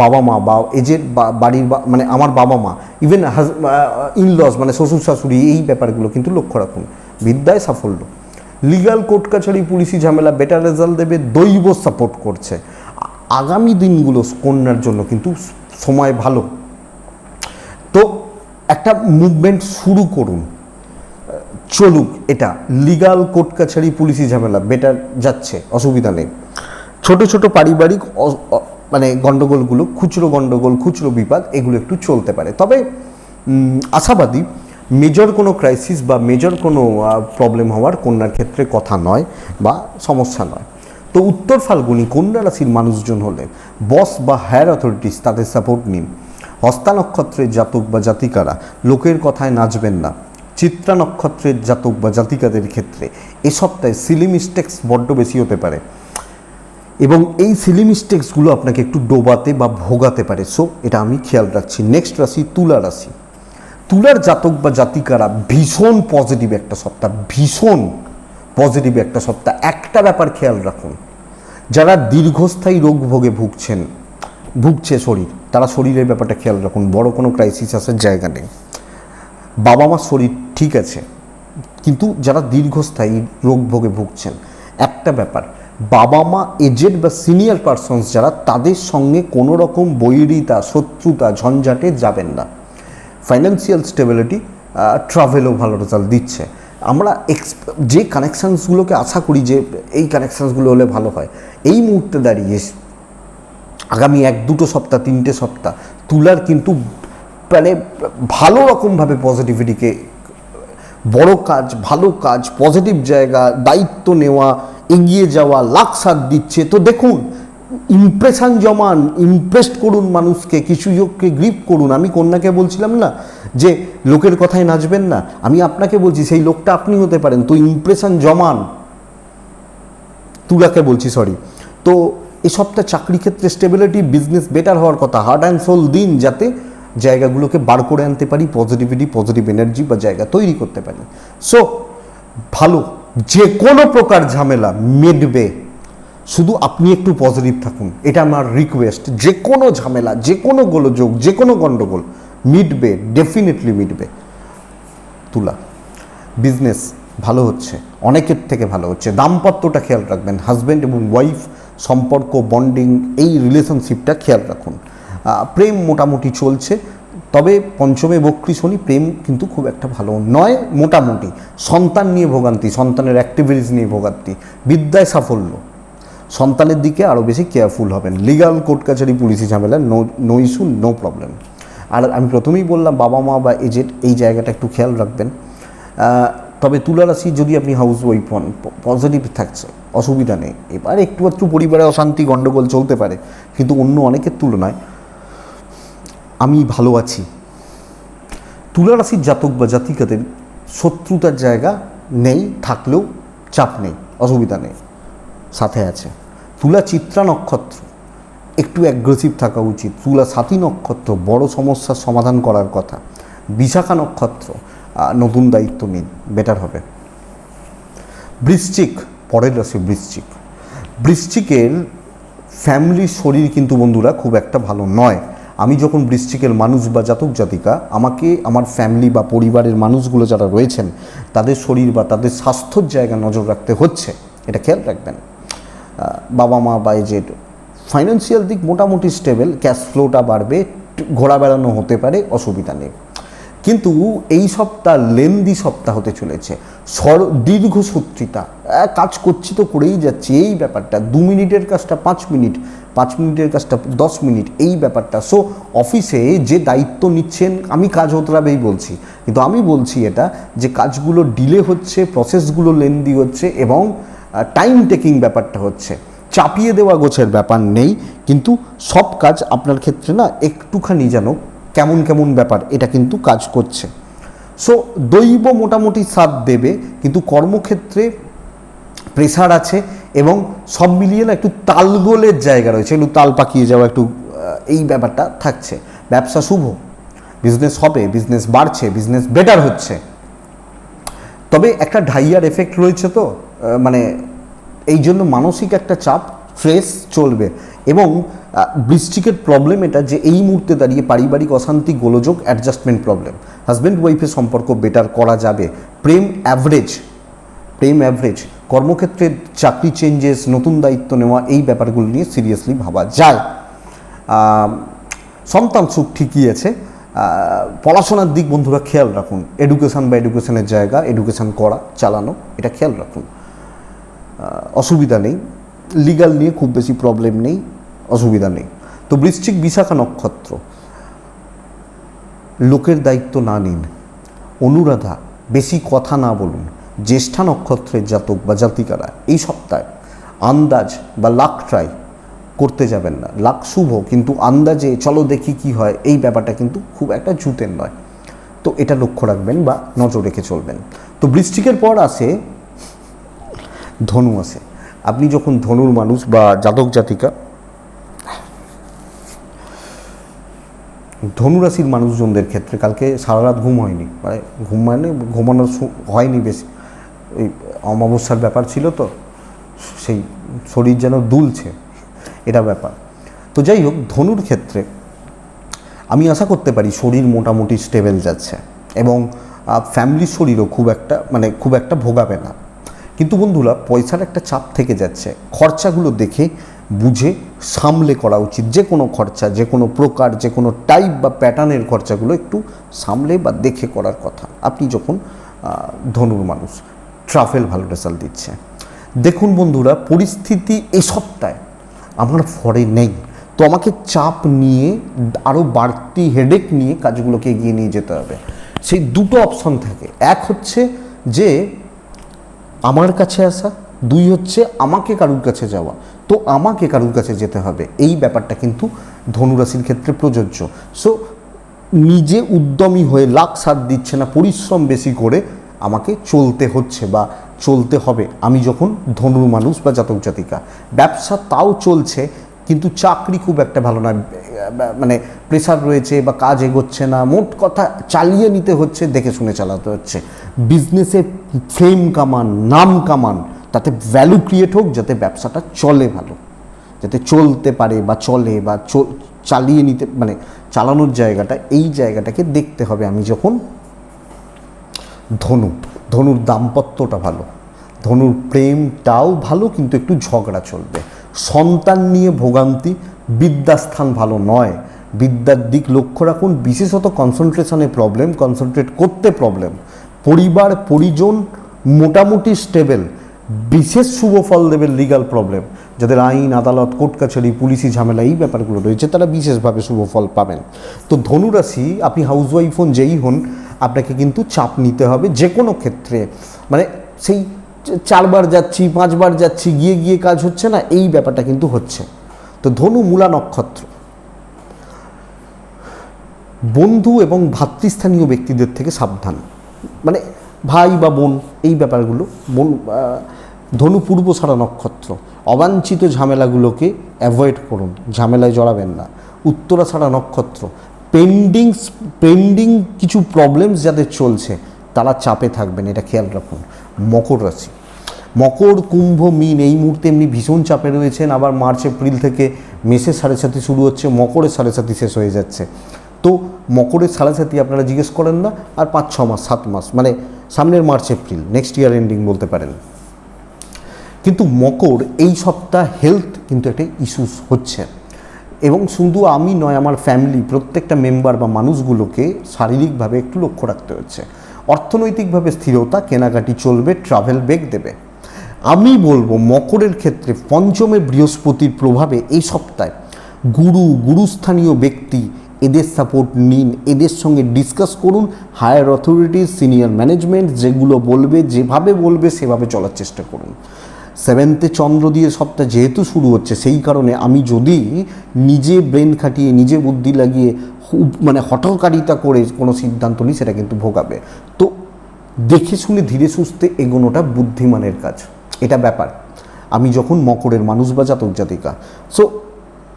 S1: বাবা মা বা এজের বাড়ির মানে আমার বাবা মা, ইভেন ইনলস মানে শ্বশুর শাশুড়ি, এই ব্যাপারগুলো কিন্তু লক্ষ্য রাখুন। বিদ্যায় সাফল্য, লিগাল কোর্ট কাছারি পুলিশি ঝামেলা বেটার রেজাল্ট দেবে, দৈব সাপোর্ট করছে। আগামী দিনগুলো কন্যার জন্য কিন্তু সময় ভালো। তো একটা মুভমেন্ট শুরু করুন, চলুক। এটা লিগাল কোর্ট কাছারি পুলিশি ঝামেলা বেটার যাচ্ছে, অসুবিধা নেই। ছোট ছোট পারিবারিক মানে গণ্ডগোলগুলো, খুচরো গণ্ডগোল, খুচরো বিবাদ, এগুলো একটু চলতে পারে। তবে আশাবাদী, মেজর কোনো ক্রাইসিস বা মেজর কোনো প্রবলেম হওয়ার কন্যার ক্ষেত্রে কথা নয় বা সমস্যা নয়। তো উত্তর ফাল্গুনি কন্যা রাশির মানুষজন হলে বস বা হায়ার অথরিটিস, তাদের সাপোর্ট নিন। হস্তা নক্ষত্রের জাতক বা জাতিকারা লোকের কথায় নাচবেন না। চিত্রা নক্ষত্রের জাতক বা জাতিকাদের ক্ষেত্রে এ সপ্তাহে সিলি মিস্টেক্স বড্ড বেশি হতে পারে, এবং এই সিলি মিস্টেক্সগুলো আপনাকে একটু ডোবাতে বা ভোগাতে পারে। সো এটা আমি খেয়াল রাখছি। নেক্সট রাশি তুলা রাশি। তুলার জাতক বা জাতিকারা ভীষণ পজিটিভ একটা সপ্তাহ, ভীষণ পজিটিভ একটা সপ্তাহ। একটা ব্যাপার খেয়াল রাখুন, যারা দীর্ঘস্থায়ী রোগ ভোগে ভুগছে শরীর, তারা শরীরের ব্যাপারটা খেয়াল রাখুন। বড় কোনো ক্রাইসিস আসার জায়গা নেই। বাবা মার শরীর ঠিক আছে, কিন্তু যারা দীর্ঘস্থায়ী রোগ ভোগে ভুগছেন, একটা ব্যাপার, বাবা মা, এজেড বা সিনিয়র পারসনস যারা, তাদের সঙ্গে কোনো রকম বৈরিতা, শত্রুতা, ঝঞ্ঝাটে যাবেন না। ফাইন্যান্সিয়াল স্টেবিলিটি, ট্রাভেলও ভালো রেজাল্ট দিচ্ছে। আমরা যে কানেকশানসগুলোকে আশা করি যে এই কানেকশানসগুলো হলে ভালো হয়, এই মুহূর্তে দাঁড়িয়ে আগামী 1-2 সপ্তাহ, 3টে সপ্তাহ তুলার কিন্তু মানে ভালো রকমভাবে পজিটিভিটিকে, বড় কাজ, ভালো কাজ, পজিটিভ জায়গা, দায়িত্ব নেওয়া, এগিয়ে যাওয়া, লাখ সাথ দিচ্ছে। তো দেখুন, ইমপ্রেশন জমান, ইমপ্রেসড করুন মানুষকে, কিছু যোগকে গ্রিপ করুন। আমি কন্যাকে বলছিলাম না যে লোকের কথায় নাচবেন না, আমি আপনাকে বলছি সেই লোকটা আপনি হতে পারেন। তো ইমপ্রেশন জমান, তুলাকে বলছি, সরি। তো এই সপ্তাহে চাকরি ক্ষেত্রে স্টেবিলিটি, বিজনেস বেটার হওয়ার কথা। হার্ট অ্যান্ড সোল দিন, যাতে জায়গাগুলোকে বার করে আনতে পারি, পজিটিভিটি, পজিটিভ এনার্জি বা জায়গা তৈরি করতে পারি। সো ভালো, যে কোনো প্রকার ঝামেলা মিটবে, শুধু আপনি একটু পজিটিভ থাকুন, এটা আমার রিকোয়েস্ট। যে কোনো ঝামেলা, যে কোনো গোলযোগ, যে কোনো গণ্ডগোল মিটবে, ডেফিনেটলি মিটবে। তুলা, বিজনেস ভালো হচ্ছে, অনেকের থেকে ভালো হচ্ছে। দাম্পত্যটা খেয়াল রাখবেন, হাজব্যান্ড এবং ওয়াইফ সম্পর্ক, বন্ডিং, এই রিলেশনশিপটা খেয়াল রাখুন। প্রেম মোটামুটি চলছে, তবে পঞ্চমে বক্রী শনি, প্রেম কিন্তু খুব একটা ভালো নয়, মোটামুটি। সন্তান নিয়ে ভোগান্তি, সন্তানের অ্যাক্টিভিটিস নিয়ে ভোগান্তি, বিদ্যায় সাফল্য, সন্তানের দিকে আরও বেশি কেয়ারফুল হবেন। লিগাল, কোর্ট কাছারি, পুলিশি ঝামেলা, নো ইস্যু, নো প্রবলেম। আর আমি প্রথমেই বললাম বাবা মা বা এজেড, এই জায়গাটা একটু খেয়াল রাখবেন। তবে তুলা রাশি যদি আপনি হাউস ওয়াইফ হন, পজিটিভ থাকছে, অসুবিধা নেই। এবার একটু একটু পরিবারে অশান্তি গণ্ডগোল চলতে পারে, কিন্তু অন্য অনেকের তুলনায় আমি ভালো আছি। তুলা রাশির জাতক বা জাতিকাদের শত্রুতার জায়গা নেই, থাকলেও চাপ নেই, অসুবিধা নেই, সাথে আছে। তুলা চিত্রা নক্ষত্র, একটু অ্যাগ্রেসিভ থাকা উচিত। তুলা সাথী নক্ষত্র, বড় সমস্যার সমাধান করার কথা। বিশাখা নক্ষত্র, নতুন দায়িত্ব নিন, বেটার হবে। বৃশ্চিক, পরের রাশি বৃশ্চিক। বৃশ্চিকের ফ্যামিলির শরীর কিন্তু বন্ধুরা খুব একটা ভালো নয়। আমি যখন বৃশ্চিকের মানুষ বা জাতক জাতিকা, আমাকে আমার ফ্যামিলি বা পরিবারের মানুষগুলো যারা রয়েছেন, তাদের শরীর বা তাদের স্বাস্থ্যর জায়গা নজর রাখতে হচ্ছে, এটা খেয়াল রাখবেন। বাবা মা বা এজেড, ফাইন্যান্সিয়াল দিক মোটামুটি স্টেবল, ক্যাশ ফ্লোটা বাড়বে, ঘোরা বেড়ানো হতে পারে, অসুবিধা নেই। কিন্তু এই সপ্তাহ লেন্দি সপ্তাহ হতে চলেছে, দীর্ঘসূত্রিতা, কাজ করছি তো করেই যাচ্ছি, এই ব্যাপারটা 2 মিনিটের কাজটা 5 মিনিট, 5 মিনিটের কাজটা 10 মিনিট, এই ব্যাপারটা। সো অফিসে যে দায়িত্ব নিচ্ছেন, আমি কাজ হতরাবেই বলছি, কিন্তু আমি বলছি এটা যে কাজগুলো ডিলে হচ্ছে, প্রসেসগুলো লেন্দি হচ্ছে এবং টাইম টেকিং ব্যাপারটা হচ্ছে। চাপিয়ে দেওয়া গোছের ব্যাপার নেই, কিন্তু সব কাজ আপনার ক্ষেত্রে না একটুখানি যেন কেমন কেমন ব্যাপার, এটা কিন্তু কাজ করছে। সো দৈব মোটামুটি সাথ দেবে, কিন্তু কর্মক্ষেত্রে প্রেশার আছে এবং সব মিলিয়ে না একটু তালগোলের জায়গা রয়েছে, একটু তাল পাকিয়ে যাওয়া, একটু এই ব্যাপারটা থাকছে। ব্যবসা শুভ, বিজনেস হবে, বিজনেস বাড়ছে, বিজনেস বেটার হচ্ছে। তবে একটা ঢাইয়ার এফেক্ট রয়েছে, তো মানে এই জন্য মানসিক একটা চাপ, স্ট্রেস চলবে। এবং বৃশ্চিকের প্রবলেম এটা যে এই মুহূর্তে দাঁড়িয়ে পারিবারিক অশান্তি, গোলযোগ, অ্যাডজাস্টমেন্ট প্রবলেম। হাজব্যান্ড ওয়াইফের সম্পর্ক বেটার করা যাবে। প্রেম অ্যাভারেজ, কর্মক্ষেত্রে চাকরি চেঞ্জেস, নতুন দায়িত্ব নেওয়া, এই ব্যাপারগুলো নিয়ে সিরিয়াসলি ভাবা যায়। সন্তান সুখ ঠিকই আছে। পড়াশোনার দিক বন্ধুরা খেয়াল রাখুন, এডুকেশান বা এডুকেশনের জায়গা, এডুকেশান করা, চালানো, এটা খেয়াল রাখুন, অসুবিধা নেই। লিগাল নিয়ে খুব বেশি প্রবলেম নেই, অসুবিধা নেই। তো বৃশ্চিক, বিশাখা নক্ষত্র, লোকের দায়িত্ব না নিন। অনুরাধা, বেশি কথা না বলুন। জ্যেষ্ঠা নক্ষত্রের জাতক বা জাতিকারা এই সপ্তাহে আন্দাজ বা লাক ট্রাই করতে যাবেন না। লাক শুভ, কিন্তু আন্দাজে চলো দেখি কি হয়, এই ব্যাপারটা কিন্তু খুব একটা জুতের নয়। তো এটা লক্ষ্য রাখবেন বা নজর রেখে চলবেন। তো বৃশ্চিকের পর আসে ধনু আসে। আপনি যখন ধনুর মানুষ বা জাতক জাতিকা, ধনুরাশির মানুষজনদের ক্ষেত্রে কালকে সারা রাত ঘুম হয়নি, মানে ঘুমানো হয়নি বেশি, এই অমাবস্যার ব্যাপার ছিল, তো সেই শরীর যেন দুলছে, এটা ব্যাপার। তো যাই হোক, ধনুর ক্ষেত্রে আমি আশা করতে পারি শরীর মোটামুটি স্টেবল যাচ্ছে এবং ফ্যামিলির শরীরও খুব একটা ভোগাবে না। কিন্তু বন্ধুরা, পয়সার একটা চাপ থেকে যাচ্ছে। খরচাগুলো দেখে বুঝে সামলে করা উচিত। যে কোনো খরচা, যে কোনো প্রকার, যে কোনো টাইপ বা প্যাটার্নের খরচাগুলো একটু সামলে বা দেখে করার কথা আপনি যখন ধনুর মানুষ। ট্রাভেল ভালো রেজাল্ট দিচ্ছে। দেখুন বন্ধুরা, পরিস্থিতি এই সপ্তাহে আমার ফরে নেই, তো আমাকে চাপ নিয়ে আরও বাড়তি হেডেক নিয়ে কাজগুলোকে এগিয়ে নিয়ে যেতে হবে। সেই দুটো অপশন থাকে, এক হচ্ছে যে আমার কাছে আসা, 2 হচ্ছে আমাকে কারুর কাছে যাওয়া। তো আমাকে কারুর কাছে যেতে হবে, এই ব্যাপারটা কিন্তু ধনুরাশির ক্ষেত্রে প্রযোজ্য। সো নিজে উদ্যমী হয়ে লাখ সাথ দিচ্ছে না, পরিশ্রম বেশি করে আমাকে চলতে হচ্ছে বা চলতে হবে। আমি যখন ধনুর মানুষ বা জাতক জাতিকা, ব্যবসা তাও চলছে, কিন্তু চাকরি খুব একটা ভালো নয়, মানে প্রেশার রয়েছে বা কাজ এগোচ্ছে না, মোট কথা চালিয়ে নিতে হচ্ছে, দেখে শুনে চালাতে হচ্ছে। বিজনেসে ফেম কামান, নাম কামান, তাতে ভ্যালু ক্রিয়েট হোক, যাতে ব্যবসাটা চলে ভালো, যাতে চলতে পারে বা চলে বা চালিয়ে নিতে, মানে চালানোর জায়গাটা, এই জায়গাটাকে দেখতে হবে। আমি যখন ধনুর দাম্পত্যটা ভালো, ধনুর প্রেমটাও ভালো, কিন্তু একটু ঝগড়া চলবে। সন্তান নিয়ে ভোগান্তি, বিদ্যাস্থান ভালো নয়, বিদ্যার দিক লক্ষ্য রাখুন, বিশেষত কনসেন্ট্রেশনে প্রবলেম, কনসেন্ট্রেট করতে প্রবলেম। পরিবার পরিজন মোটামুটি স্টেবল, বিশেষ শুভ ফল দেবে লিগাল প্রবলেম। যাদের আইন আদালত কোর্ট কাছারি পুলিশি ঝামেলা এই ব্যাপারগুলো রয়েছে, তারা বিশেষভাবে শুভ ফল পাবেন। তো ধনুরাশি, আপনি হাউসওয়াইফ হন, যেই হন, আপনাকে কিন্তু চাপ নিতে হবে যে কোনো ক্ষেত্রে। মানে সেই 4 বার যাচ্ছি 5 বার যাচ্ছি, গিয়ে গিয়ে কাজ হচ্ছে না, এই ব্যাপারটা কিন্তু হচ্ছে। তো ধনু মূলা নক্ষত্র, বন্ধু এবং ভাতৃস্থানীয় ব্যক্তিদের থেকে সাবধান, মানে ভাই বা বোন, এই ব্যাপারগুলো। ধনু পূর্বসারা নক্ষত্র, অবাঞ্ছিত ঝামেলাগুলোকে অ্যাভয়েড করুন, ঝামেলায় জড়াবেন না। উত্তরাষাঢ়া নক্ষত্র, পেন্ডিং কিছু প্রবলেমস যাদের চলছে, তারা চাপে থাকবেন, এটা খেয়াল রাখুন। মকর রাশি, মকর কুম্ভ মীন এই মুহূর্তে এমনি ভীষণ চাপে রয়েছেন, আবার মার্চ এপ্রিল থেকে মেষের 7.5 শুরু হচ্ছে, মকরের 7.5 শেষ হয়ে যাচ্ছে। তো মকরের 7.5 আপনারা জিজ্ঞেস করেন না, আর 5-6 মাস 7 মাস, মানে সামনের March April, next year ending বলতে পারেন। কিন্তু মকর এই সপ্তাহ হেলথ কিন্তু একটা ইস্যুস হচ্ছে, এবং শুধু আমি নয়, আমার ফ্যামিলি প্রত্যেকটা মেম্বার বা মানুষগুলোকে শারীরিকভাবে একটু লক্ষ্য রাখতে হচ্ছে। অর্থনৈতিকভাবে স্থিরতা, কেনাকাটি চলবে, ট্রাভেল বেগ দেবে। আমি বলবো মকরের ক্ষেত্রে পঞ্চমে বৃহস্পতির প্রভাবে এই সপ্তাহে গুরুস্থানীয় ব্যক্তি, এদের সাপোর্ট নিন, এদের সঙ্গে ডিসকাস করুন। হায়ার অথরিটিজ, সিনিয়র ম্যানেজমেন্ট যেগুলো বলবে, যেভাবে বলবে সেভাবে চলার চেষ্টা করুন। 7th চন্দ্র দিয়ে সপ্তাহ যেহেতু শুরু হচ্ছে, সেই কারণে আমি যদি নিজে ব্রেন খাটিয়ে, নিজে বুদ্ধি লাগিয়ে, মানে হঠকারিতা করে কোনো সিদ্ধান্ত নিই, সেটা কিন্তু ভোগাবে। তো দেখে শুনে ধীরে সুস্থে এগোনোটা বুদ্ধিমানের কাজ, এটা ব্যাপার। আমি যখন মকরের মানুষ বা জাতক জাতিকা, সো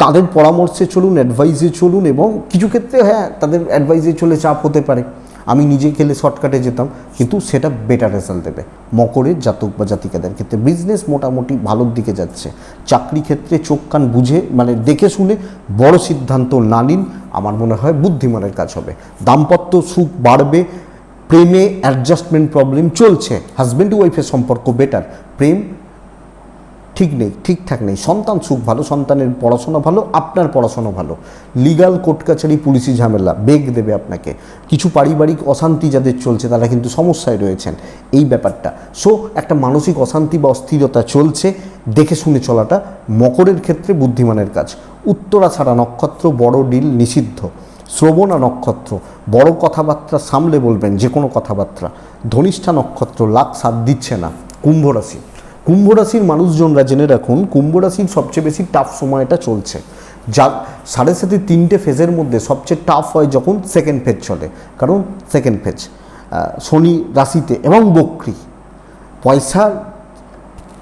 S1: তাদের পরামর্শে চলুন, অ্যাডভাইসে চলুন, এবং কিছু ক্ষেত্রে হ্যাঁ তাদের অ্যাডভাইসে চলে চাপ হতে পারে, আমি নিজে খেলে শর্টকাটে যেতাম, কিন্তু সেটা বেটার রেজাল্ট দেবে মকরের জাতক বা জাতিকাদের ক্ষেত্রে। বিজনেস মোটামুটি ভালোর দিকে যাচ্ছে। চাকরি ক্ষেত্রে চোখ কান বুঝে, মানে দেখে শুনে বড় সিদ্ধান্ত না নিন, আমার মনে হয় বুদ্ধিমানের কাজ হবে। দাম্পত্য সুখ বাড়বে, প্রেমে অ্যাডজাস্টমেন্ট প্রবলেম চলছে, হাজব্যান্ড ওয়াইফের সম্পর্ক বেটার, প্রেম ঠিকঠাক নেই। সন্তান সুখ ভালো, সন্তানের পড়াশোনা ভালো, আপনার পড়াশোনা ভালো। লিগাল কোর্ট কাছারি পুলিশি ঝামেলা বেগ দেবে আপনাকে। কিছু পারিবারিক অশান্তি যাদের চলছে, তারা কিন্তু সমস্যায় রয়েছেন, এই ব্যাপারটা। সো একটা মানসিক অশান্তি বা অস্থিরতা চলছে, দেখে শুনে চলাটা মকরের ক্ষেত্রে বুদ্ধিমানের কাজ। উত্তরাষাঢ়া নক্ষত্র, বড় ডিল নিষিদ্ধ। শ্রবণা নক্ষত্র, বড় কথাবার্তা সামলে বলবেন, যে কোনো কথাবার্তা। ধনিষ্ঠা নক্ষত্র, লাখ সাথ দিচ্ছে না। কুম্ভ রাশি, কুম্ভ রাশির মানুষজনরা জেনে রাখুন, কুম্ভ রাশির সবচেয়ে বেশি টাফ সময়টা চলছে। যা 7.5 3টে ফেজের মধ্যে সবচেয়ে টাফ হয় যখন সেকেন্ড ফেজ চলে, কারণ সেকেন্ড ফেজ শনি রাশিতে এবং বক্রী, পয়সার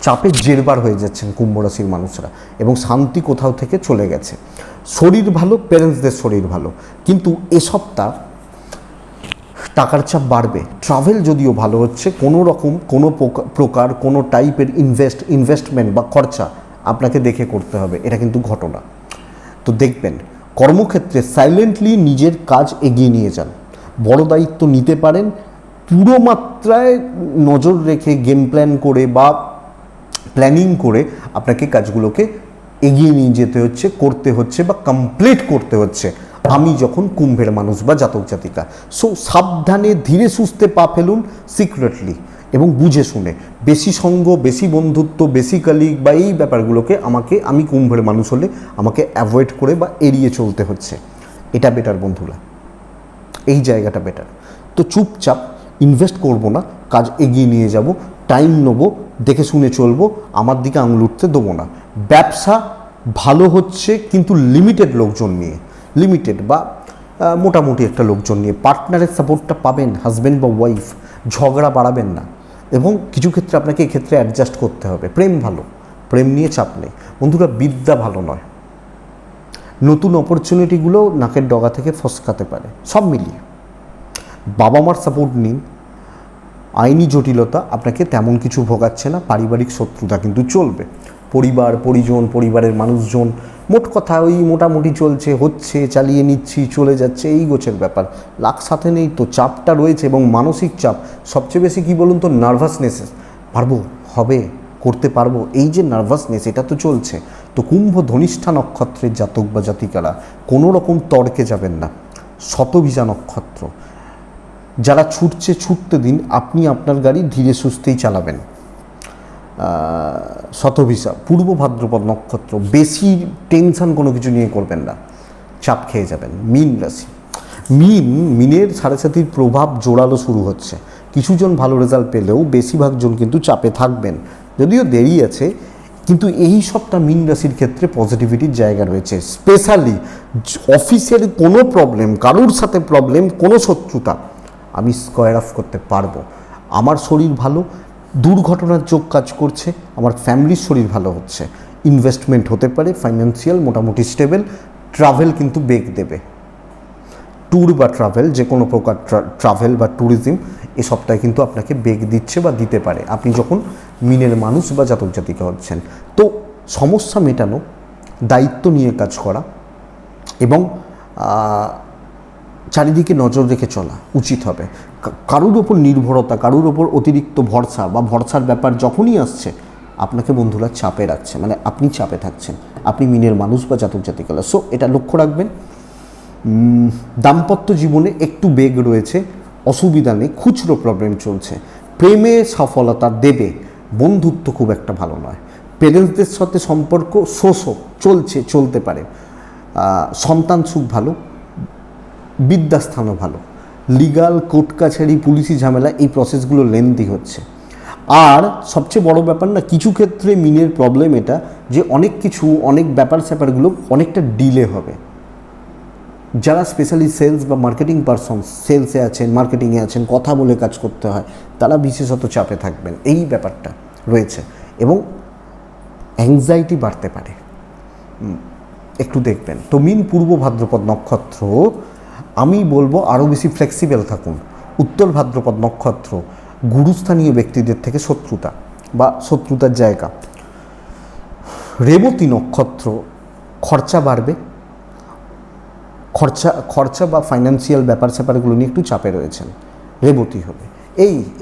S1: চাপে জেরবার হয়ে যাচ্ছেন কুম্ভ রাশির মানুষরা, এবং শান্তি কোথাও থেকে চলে গেছে। শরীর ভালো, প্যারেন্টসদের শরীর ভালো, কিন্তু এ সপ্তাহ টাকার চাপ বাড়বে। ট্রাভেল যদিও ভালো হচ্ছে, কোনো রকম কোনো প্রকার কোনো টাইপের ইনভেস্টমেন্ট বা খরচা আপনাকে দেখে করতে হবে, এটা কিন্তু ঘটনা। তো দেখবেন কর্মক্ষেত্রে সাইলেন্টলি নিজের কাজ এগিয়ে নিয়ে যান, বড় দায়িত্ব নিতে পারেন। পুরো মাত্রায় নজর রেখে গেম প্ল্যান করে বা প্ল্যানিং করে আপনাকে কাজগুলোকে এগিয়ে নিয়ে যেতে হচ্ছে, করতে হচ্ছে বা কমপ্লিট করতে হচ্ছে। আমি যখন কুম্ভের মানুষ বা জাতক জাতিকা, সো সাবধানে ধীরে সুস্থে পা ফেলুন, সিক্রেটলি এবং বুঝে শুনে। বেশি সঙ্গ, বেশি বন্ধুত্ব, বেশি কালিগ বা এই ব্যাপারগুলোকে আমি কুম্ভের মানুষ হলে আমাকে অ্যাভয়েড করে বা এড়িয়ে চলতে হচ্ছে। এটা বেটার বন্ধুরা, এই জায়গাটা বেটার। তো চুপচাপ ইনভেস্ট করব না, কাজ এগিয়ে নিয়ে যাব, টাইম নেবো, দেখে শুনে চলবো, আমার দিকে আঙুল উঠতে দেবো না। ব্যবসা ভালো হচ্ছে, কিন্তু লিমিটেড লোকজন নিয়ে, লিমিটেড বা মোটামুটি একটা লোকজন নিয়ে। পার্টনারের সাপোর্টটা পাবেন, হাজব্যান্ড বা ওয়াইফ, ঝগড়া বাড়াবেন না, এবং কিছু ক্ষেত্রে আপনাকে এক্ষেত্রে অ্যাডজাস্ট করতে হবে। প্রেম ভালো, প্রেম নিয়ে চাপ নেই বন্ধুরা। বিদ্যা ভালো নয়, নতুন অপরচুনিটিগুলো নাকের ডগা থেকে ফসকাতে পারে। সব মিলিয়ে বাবা মার সাপোর্ট নিন। আইনি জটিলতা আপনাকে তেমন কিছু ভোগাচ্ছে না, পারিবারিক শত্রুতা কিন্তু চলবে। পরিবার পরিজন, পরিবারের মানুষজন, মোট কথা ওই মোটামুটি চলছে, হচ্ছে, চালিয়ে নিচ্ছি, চলে যাচ্ছে, এই গোছের ব্যাপার। লাখ সাথে নেই তো, চাপটা রয়েছে এবং মানসিক চাপ সবচেয়ে বেশি কী বলুন তো, নার্ভাসনেস। পারবো, হবে, করতে পারবো, এই যে নার্ভাসনেস, এটা তো চলছে। তো কুম্ভ ধনিষ্ঠা নক্ষত্রের জাতক বা জাতিকারা কোনো রকম তর্কে যাবেন না। শতভিজা নক্ষত্র যারা ছুটতে দিন, আপনি আপনার গাড়ি ধীরে সুস্থেই চালাবেন। শতভিসা পূর্ব ভাদ্রপদ নক্ষত্র, বেশি টেনশন কোনো কিছু নিয়ে করবেন না, চাপ খেয়ে যাবেন। মীন রাশি, মিনের 7.5 প্রভাব জোরালো শুরু হচ্ছে। কিছুজন ভালো রেজাল্ট পেলেও বেশিরভাগ জন কিন্তু চাপে থাকবেন, যদিও দেরি আছে। কিন্তু এই সপ্তাহ মীন রাশির ক্ষেত্রে পজিটিভিটির জায়গা রয়েছে। স্পেশালি অফিসের কোনো প্রবলেম, কারুর সাথে প্রবলেম, কোনো শত্রুতা আমি স্কোয়ার অফ করতে পারবো। আমার শরীর ভালো, দুর্ঘটনার যোগ কাজ করছে, আমার ফ্যামিলির শরীর ভালো হচ্ছে, ইনভেস্টমেন্ট হতে পারে, ফাইন্যান্সিয়াল মোটামুটি স্টেবল। ট্রাভেল কিন্তু বেগ দেবে। ট্যুর বা ট্রাভেল, যে কোনো প্রকার ট্রাভেল বা ট্যুরিজম এ সপ্তাহে কিন্তু আপনাকে বেগ দিচ্ছে বা দিতে পারে, আপনি যখন মিনের মানুষ বা জাতক জাতিকা হচ্ছেন। তো সমস্যা মেটানো, দায়িত্ব নিয়ে কাজ করা এবং চারিদিকে নজর রেখে চলা উচিত হবে। কারুর ওপর নির্ভরতা, কারুর ওপর অতিরিক্ত ভরসা বা ভরসার ব্যাপার যখনই আসছে, আপনাকে বন্ধুরা চাপে রাখছে, মানে আপনি চাপে থাকছেন, আপনি মিনের মানুষ বা জাতক জাতিকারা। সো এটা লক্ষ্য রাখবেন। দাম্পত্য জীবনে একটু বেগ রয়েছে, অসুবিধা নেই, খুচরো প্রবলেম চলছে। প্রেমে সফলতা দেবে, বন্ধুত্ব খুব একটা ভালো নয়। পেরেন্টসদের সাথে সম্পর্ক চলতে পারে। সন্তান সুখ ভালো, বিদ্যাস্থানও ভালো। লিগাল, কোর্ট কাছারি, পুলিশি ঝামেলা, এই প্রসেসগুলো লেন্দি হচ্ছে। আর সবচেয়ে বড় ব্যাপার না, কিছু ক্ষেত্রে মিনের প্রবলেম এটা যে অনেক ব্যাপার স্যাপারগুলো অনেকটা ডিলে হবে। যারা স্পেশালি সেলস বা মার্কেটিং পারসন, সেলসে আছেন, মার্কেটিংয়ে আছেন, কথা বলে কাজ করতে হয়, তারা বিশেষত চাপে থাকবেন, এই ব্যাপারটা রয়েছে। এবং অ্যাংজাইটি বাড়তে পারে, একটু দেখবেন। তো মিন পূর্ব ভাদ্রপদ নক্ষত্র, আমি বলবো আরও বেশি ফ্লেক্সিবল থাকুন। উত্তর ভাদ্রপদ নক্ষত্র, গুরুস্থানীয় ব্যক্তিদের থেকে শত্রুতার জায়গা। রেবতী নক্ষত্র, খরচা বাড়বে, খরচা বা ফাইন্যান্সিয়াল ব্যাপার স্যাপারগুলো নিয়ে একটু চাপে রয়েছেন। রেবতী হবে।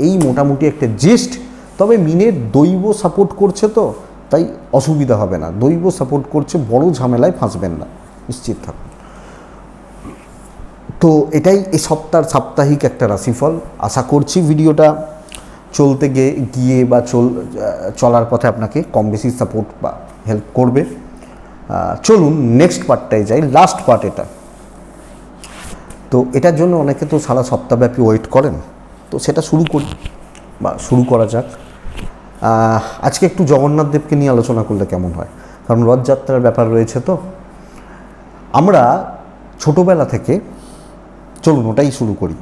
S1: এই মোটামুটি একটা জিস্ট। তবে মিনের দৈব সাপোর্ট করছে, তো তাই অসুবিধা হবে না। দৈব সাপোর্ট করছে, বড় ঝামেলায় ফাঁসবেন না, নিশ্চিত থাকুন। তো এটাই এই সপ্তাহের সাপ্তাহিক একটা রাশিফল। আশা করছি ভিডিওটা চলতে গিয়ে বা চলার পথে আপনাকে কম বেশি সাপোর্ট বা হেল্প করবে। চলুন নেক্সট পার্টটায় যাই, লাস্ট পার্ট এটা। তো এটার জন্য অনেকে তো সারা সপ্তাহব্যাপী ওয়েট করেন, তো সেটা শুরু করা যাক। আজকে একটু জগন্নাথ দেবকে নিয়ে আলোচনা করলে কেমন হয়, কারণ রথযাত্রার ব্যাপার রয়েছে। তো আমরা ছোটোবেলা থেকে, চলুন ওটাই শুরু করি।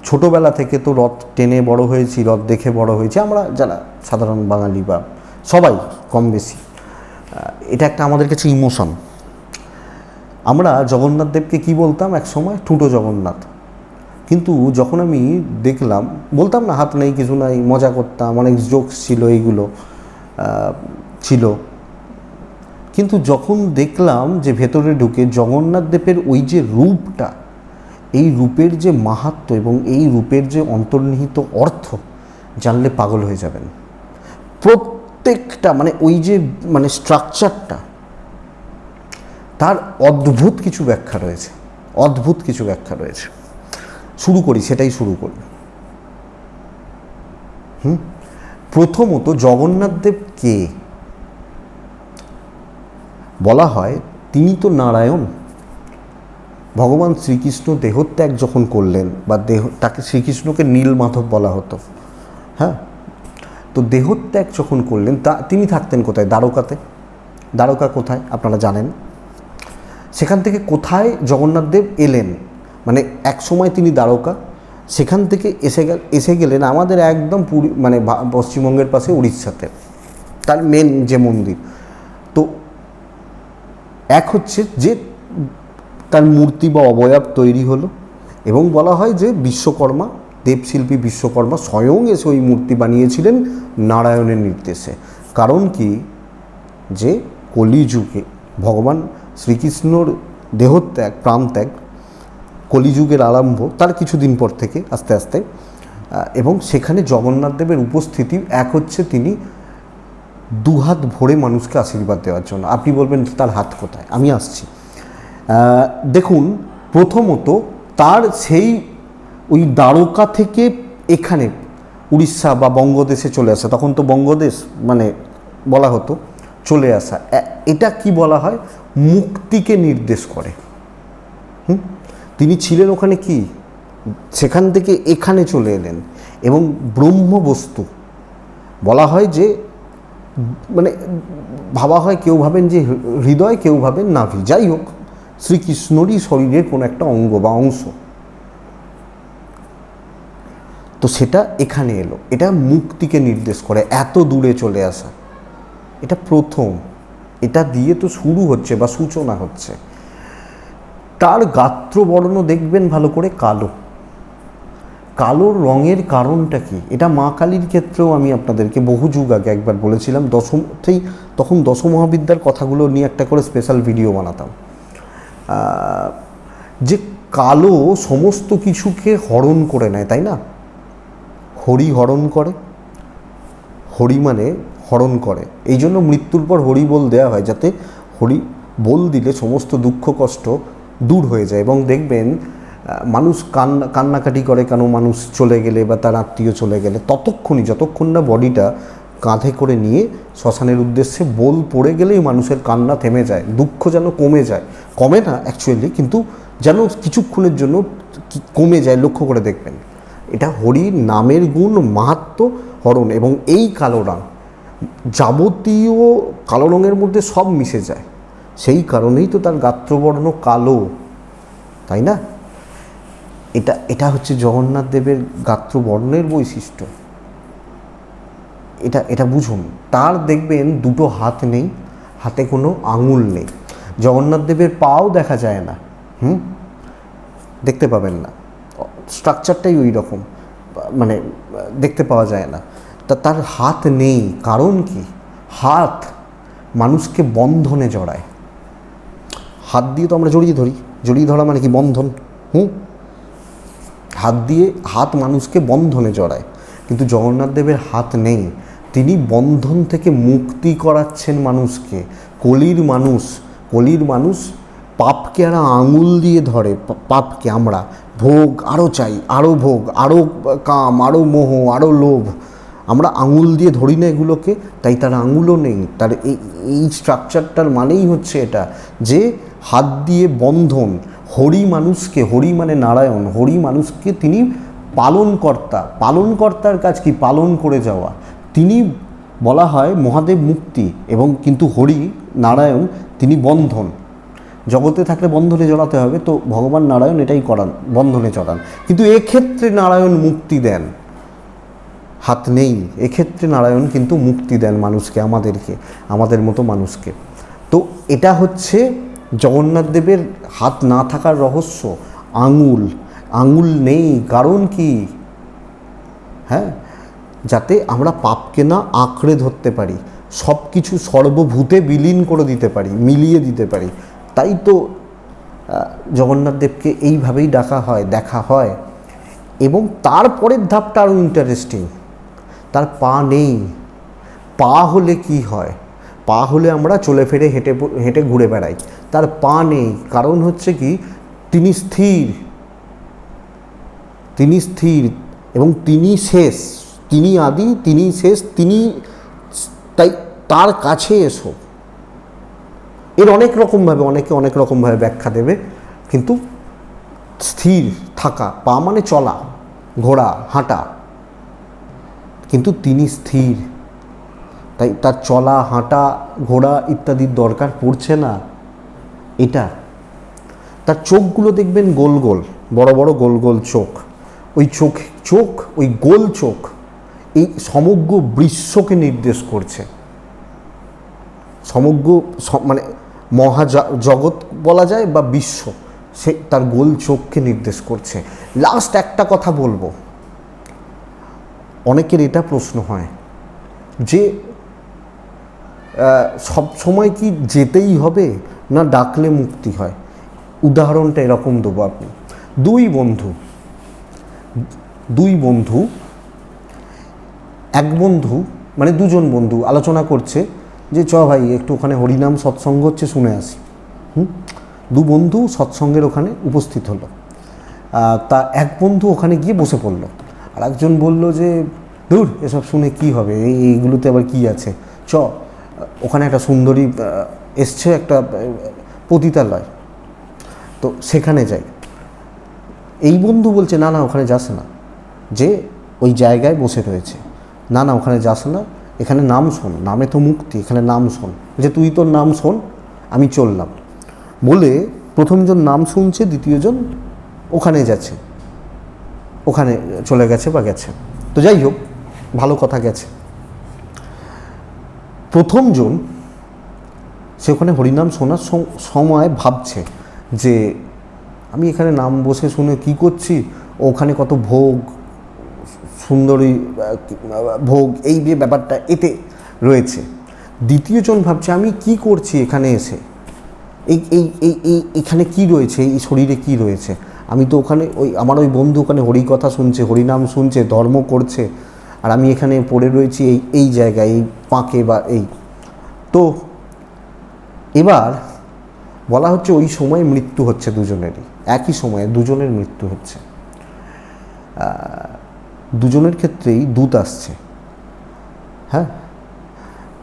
S1: ছোটোবেলা থেকে তো রথ টেনে বড় হয়েছি, রথ দেখে বড় হয়েছি আমরা, যারা সাধারণ বাঙালি বা সবাই কম বেশি। এটা একটা আমাদের কাছে ইমোশন। আমরা জগন্নাথ দেবকে কী বলতাম এক সময়? ঠুঁটো জগন্নাথ। কিন্তু যখন আমি দেখলাম, বলতাম না হাত নেই কিছু নাই, মজা করতাম, অনেক জোকস ছিল, এইগুলো ছিল। কিন্তু যখন দেখলাম যে ভেতরে ঢুকে জগন্নাথ দেবের ওই যে রূপটা, এই রূপের যে মাহাত্ম্য এবং এই রূপের যে অন্তর্নিহিত অর্থ, জানলে পাগল হয়ে যাবেন। প্রত্যেকটা ওই যে স্ট্রাকচারটা, তার অদ্ভুত কিছু ব্যাখ্যা রয়েছে। সেটাই শুরু করি। প্রথমত জগন্নাথ দেব কে? বলা হয় তিনি তো নারায়ণ। ভগবান শ্রীকৃষ্ণ দেহত্যাগ যখন করলেন, বা তাকে শ্রীকৃষ্ণকে নীলমাধব বলা হতো, হ্যাঁ। তো দেহত্যাগ যখন করলেন, তিনি থাকতেন কোথায়? দ্বারকাতে। দ্বারকা কোথায় আপনারা জানেন। সেখান থেকে কোথায় জগন্নাথ দেব এলেন? এক সময় তিনি দ্বারকা, সেখান থেকে এসে গেলেন আমাদের একদম পশ্চিমবঙ্গের পাশে উড়িষ্যাতে, তার মেন যে মন্দির। তো এক হচ্ছে যে তার মূর্তি বা অবয়ব তৈরি হলো, এবং বলা হয় যে বিশ্বকর্মা, দেবশিল্পী বিশ্বকর্মা স্বয়ং এসে ওই মূর্তি বানিয়েছিলেন নারায়ণের নির্দেশে। কারণ কি, যে কলিযুগে ভগবান শ্রীকৃষ্ণর দেহত্যাগ, প্রাণত্যাগ কলিযুগের আরম্ভ, তার কিছুদিন পর থেকে আস্তে আস্তে, এবং সেখানে জগন্নাথ দেবের উপস্থিতি এক হচ্ছে তিনি দুহাত ভরে মানুষকে আশীর্বাদ দেওয়ার জন্য। আপনি বলবেন তার হাত কোথায়, আমি আসছি। দেখুন, প্রথমত তার সেই ওই দ্বারকা থেকে এখানে উড়িষ্যা বা বঙ্গদেশে চলে আসা, তখন তো বঙ্গদেশ মানে বলা হতো, চলে আসা, এটা কি বলা হয়, মুক্তিকে নির্দেশ করে। তিনি ছিলেন ওখানে কি, সেখান থেকে এখানে চলে এলেন, এবং ব্রহ্মবস্তু বলা হয় যে, মানে ভাবা হয়, কেউ ভাবেন যে হৃদয়, কেউ ভাবেন নাভি, যাই হোক শ্রীকৃষ্ণরই শরীরের কোনো একটা অঙ্গ বা অংশ, তো সেটা এখানে এলো। এটা মুক্তিকে নির্দেশ করে, এত দূরে চলে আসা, এটা প্রথম, এটা দিয়ে তো শুরু হচ্ছে বা সূচনা হচ্ছে। তার গাত্রবর্ণ দেখবেন ভালো করে কালো। কালোর রঙের কারণটা কি, এটা মা কালীর ক্ষেত্রেও আমি আপনাদেরকে বহু যুগ আগে একবার বলেছিলাম, তখন দশমহাবিদ্যার কথাগুলো নিয়ে একটা করে স্পেশাল ভিডিও বানাতাম, যে কালো সমস্ত কিছুকে হরণ করে নেয়, তাই না? হরি হরণ করে, হরি মানে হরণ করে, এই জন্য মৃত্যুর পর হরি বল দেওয়া হয়, যাতে হরি বল দিলে সমস্ত দুঃখ কষ্ট দূর হয়ে যায়। এবং দেখবেন মানুষ কান্নাকাটি করে কেন, মানুষ চলে গেলে বা তার আত্মীয় চলে গেলে, যতক্ষণ না বডিটা কাঁধে করে নিয়ে শ্মশানের উদ্দেশ্যে বল পড়ে গেলেই মানুষের কান্না থেমে যায়, দুঃখ যেন কমে যায়, কমে না অ্যাকচুয়ালি, কিন্তু যেন কিছুক্ষণের জন্য কমে যায়, লক্ষ্য করে দেখবেন। এটা হরির নামের গুণ, মাহাত্ম্য, হরণ। এবং এই কালো রঙ, যাবতীয় কালো রঙের মধ্যে সব মিশে যায়, সেই কারণেই তো তার গাত্রবর্ণ কালো, তাই না? এটা হচ্ছে জগন্নাথ দেবের গাত্রবর্ণের বৈশিষ্ট্য। এটা বুঝুন। তার দেখবেন দুটো হাত নেই, হাতে কোনো আঙুল নেই। জগন্নাথ দেবের পাও দেখা যায় না, দেখতে পাবেন না, স্ট্রাকচারটাই ওই রকম, মানে দেখতে পাওয়া যায় না। তার হাত নেই, কারণ কি, হাত মানুষকে বন্ধনে জড়ায়। হাত দিয়ে তো আমরা জড়িয়ে ধরা মানে কি, বন্ধন। হাত মানুষকে বন্ধনে জড়ায়, কিন্তু জগন্নাথ দেবের হাত নেই, তিনি বন্ধন থেকে মুক্তি করাচ্ছেন মানুষকে। কলির মানুষ পাপকে আর আঙুল দিয়ে ধরে, পাপকে আমরা ভোগ আরও চাই, আরও ভোগ, আরও কাম, আরও মোহ, আরও লোভ, আমরা আঙুল দিয়ে ধরি না এগুলোকে, তাই তার আঙুলও নেই। তার এই স্ট্রাকচারটার মানেই হচ্ছে এটা, যে হাত দিয়ে বন্ধন। হরি মানে নারায়ণ, হরি মানুষকে তিনি পালনকর্তার কাজ কি, পালন করে যাওয়া। তিনি বলা হয় মহাদেব মুক্তি, এবং কিন্তু হরি নারায়ণ তিনি বন্ধন। জগতে থাকলে বন্ধনে জড়াতে হবে, তো ভগবান নারায়ণ এটাই করান, বন্ধনে চড়ান। কিন্তু এক্ষেত্রে নারায়ণ মুক্তি দেন, হাত নেই, এক্ষেত্রে নারায়ণ কিন্তু মুক্তি দেন মানুষকে, আমাদের মতো মানুষকে। তো এটা হচ্ছে জগন্নাথ দেবের হাত না থাকার রহস্য। আঙুল নেই, কারণ কি, যাতে আমরা পাপকে না আঁকড়ে ধরতে পারি, সব কিছু সর্বভূতে বিলীন করে দিতে পারি, মিলিয়ে দিতে পারি। তাই তো জগন্নাথ দেবকে এইভাবেই দেখা হয়। এবং তারপরের ধাপটা আরও ইন্টারেস্টিং, তার পা নেই। পা হলে কি হয়, পা হলে আমরা চলে ফিরে হেঁটে ঘুরে বেড়াই, তার পা নেই, কারণ হচ্ছে কি, তিনি স্থির, এবং তিনি শেষ, তিনি আদি, তিনি শেষ, তাই তার কাছে এসো। এর অনেকে অনেক রকমভাবে ব্যাখ্যা দেবে, কিন্তু স্থির থাকা, পা মানে চলা, ঘোড়া, হাঁটা, কিন্তু তিনি স্থির, তাই তার চলা, হাঁটা, ঘোড়া ইত্যাদির দরকার পড়ছে না। এটা তার চোখগুলো দেখবেন গোল গোল, বড় বড় গোল গোল চোখ। ওই ওই গোল চোখ এই সমগ্র বিশ্বকে নির্দেশ করছে। মানে জগৎ বলা যায় বা বিশ্ব, সে তার গোল চোখকে নির্দেশ করছে। লাস্ট একটা কথা বলবো, অনেকের এটা প্রশ্ন হয় যে সব সময় কি যেতেই হবে, না ডাকলে মুক্তি হয়? উদাহরণটা এরকম দেবো। আপনি দুই বন্ধু, এক বন্ধু মানে দুজন বন্ধু আলোচনা করছে যে চ ভাই একটু ওখানে হরিনাম সৎসঙ্গ হচ্ছে, শুনে আসি। দু বন্ধু সৎসঙ্গের ওখানে উপস্থিত হলো। তা এক বন্ধু ওখানে গিয়ে বসে পড়লো, আর একজন বলল যে ধুর এসব শুনে কি হবে, এইগুলোতে আবার কি আছে, চ ওখানে একটা সুন্দরী এসছে, একটা পতিতালয়, তো সেখানে যাই। এই বন্ধু বলছে না না ওখানে যাস না, যে ওই জায়গায় বসে রয়েছে, না না ওখানে যাস না, এখানে নাম শোন, নামে তো মুক্তি, এখানে নাম শোন, যে তুই তোর নাম শোন, আমি চললাম। বলে প্রথমজন নাম শুনছে, দ্বিতীয়জন ওখানে যাচ্ছে, ওখানে চলে গেছে বা গেছে। তো যাই হোক, ভালো কথা গেছে। প্রথমজন সে ওখানে হরিনাম শোনার সময় ভাবছে যে আমি এখানে নাম বসে শুনে কি করছি, ওখানে কত ভোগ, সুন্দরী ভোগ, এই যে ব্যাপারটা এতে রয়েছে। দ্বিতীয়জন ভাবছে আমি কি করছি এখানে এসে, এখানে কি রয়েছে, এই শরীরে কি রয়েছে, আমি তো ওখানে আমার ওই বন্ধু ওখানে হরি কথা শুনছে, হরিনাম শুনছে, ধর্ম করছে, আর আমি এখানে পড়ে রয়েছি এই জায়গায়, এই পাঁকে বা এই। তো এবার বলা হচ্ছে ওই সময় মৃত্যু হচ্ছে দুজনেরই, একই সময়ে দুজনের মৃত্যু হচ্ছে। দুজনের ক্ষেত্রেই দূত আসছে। হ্যাঁ,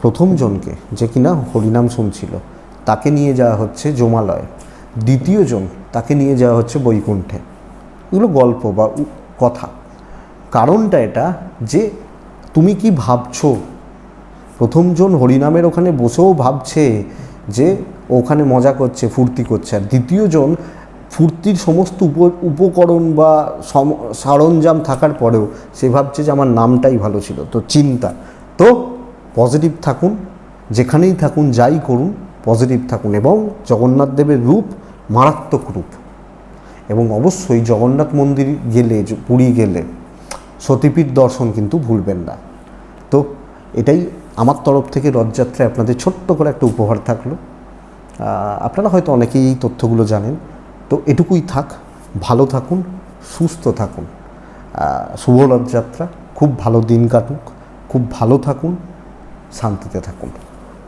S1: প্রথমজনকে যে কিনা হরিনাম শুনছিল তাকে নিয়ে যাওয়া হচ্ছে যমালয়, দ্বিতীয়জন তাকে নিয়ে যাওয়া হচ্ছে বৈকুণ্ঠে। এগুলো গল্প বা কথা। কারণটা এটা যে তুমি কি ভাবছো, প্রথমজন হরিনামের ওখানে বসেও ভাবছে যে ওখানে মজা করছে, ফুর্তি করছে, আর দ্বিতীয়জন ফুর্তির সমস্ত উপকরণ বা সরঞ্জাম থাকার পরেও সে ভাবছে যে আমার নামটাই ভালো ছিল। তো চিন্তা, তো পজিটিভ থাকুন, যেখানেই থাকুন, যাই করুন পজিটিভ থাকুন, এবং জগন্নাথ দেবের রূপ মারাত্মক রূপ। এবং অবশ্যই জগন্নাথ মন্দির গেলে, পুরী গেলে সতীপীঠ দর্শন কিন্তু ভুলবেন না। তো এটাই আমার তরফ থেকে রথযাত্রায় আপনাদের ছোট্ট করে একটা উপহার থাকলো। আপনারা হয়তো অনেকেই এই তথ্যগুলো জানেন। তো এটুকুই থাক, ভালো থাকুন, সুস্থ থাকুন, শুভ রথযাত্রা, খুব ভালো দিন কাটুক, খুব ভালো থাকুন, শান্তিতে থাকুন।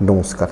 S1: নমস্কার।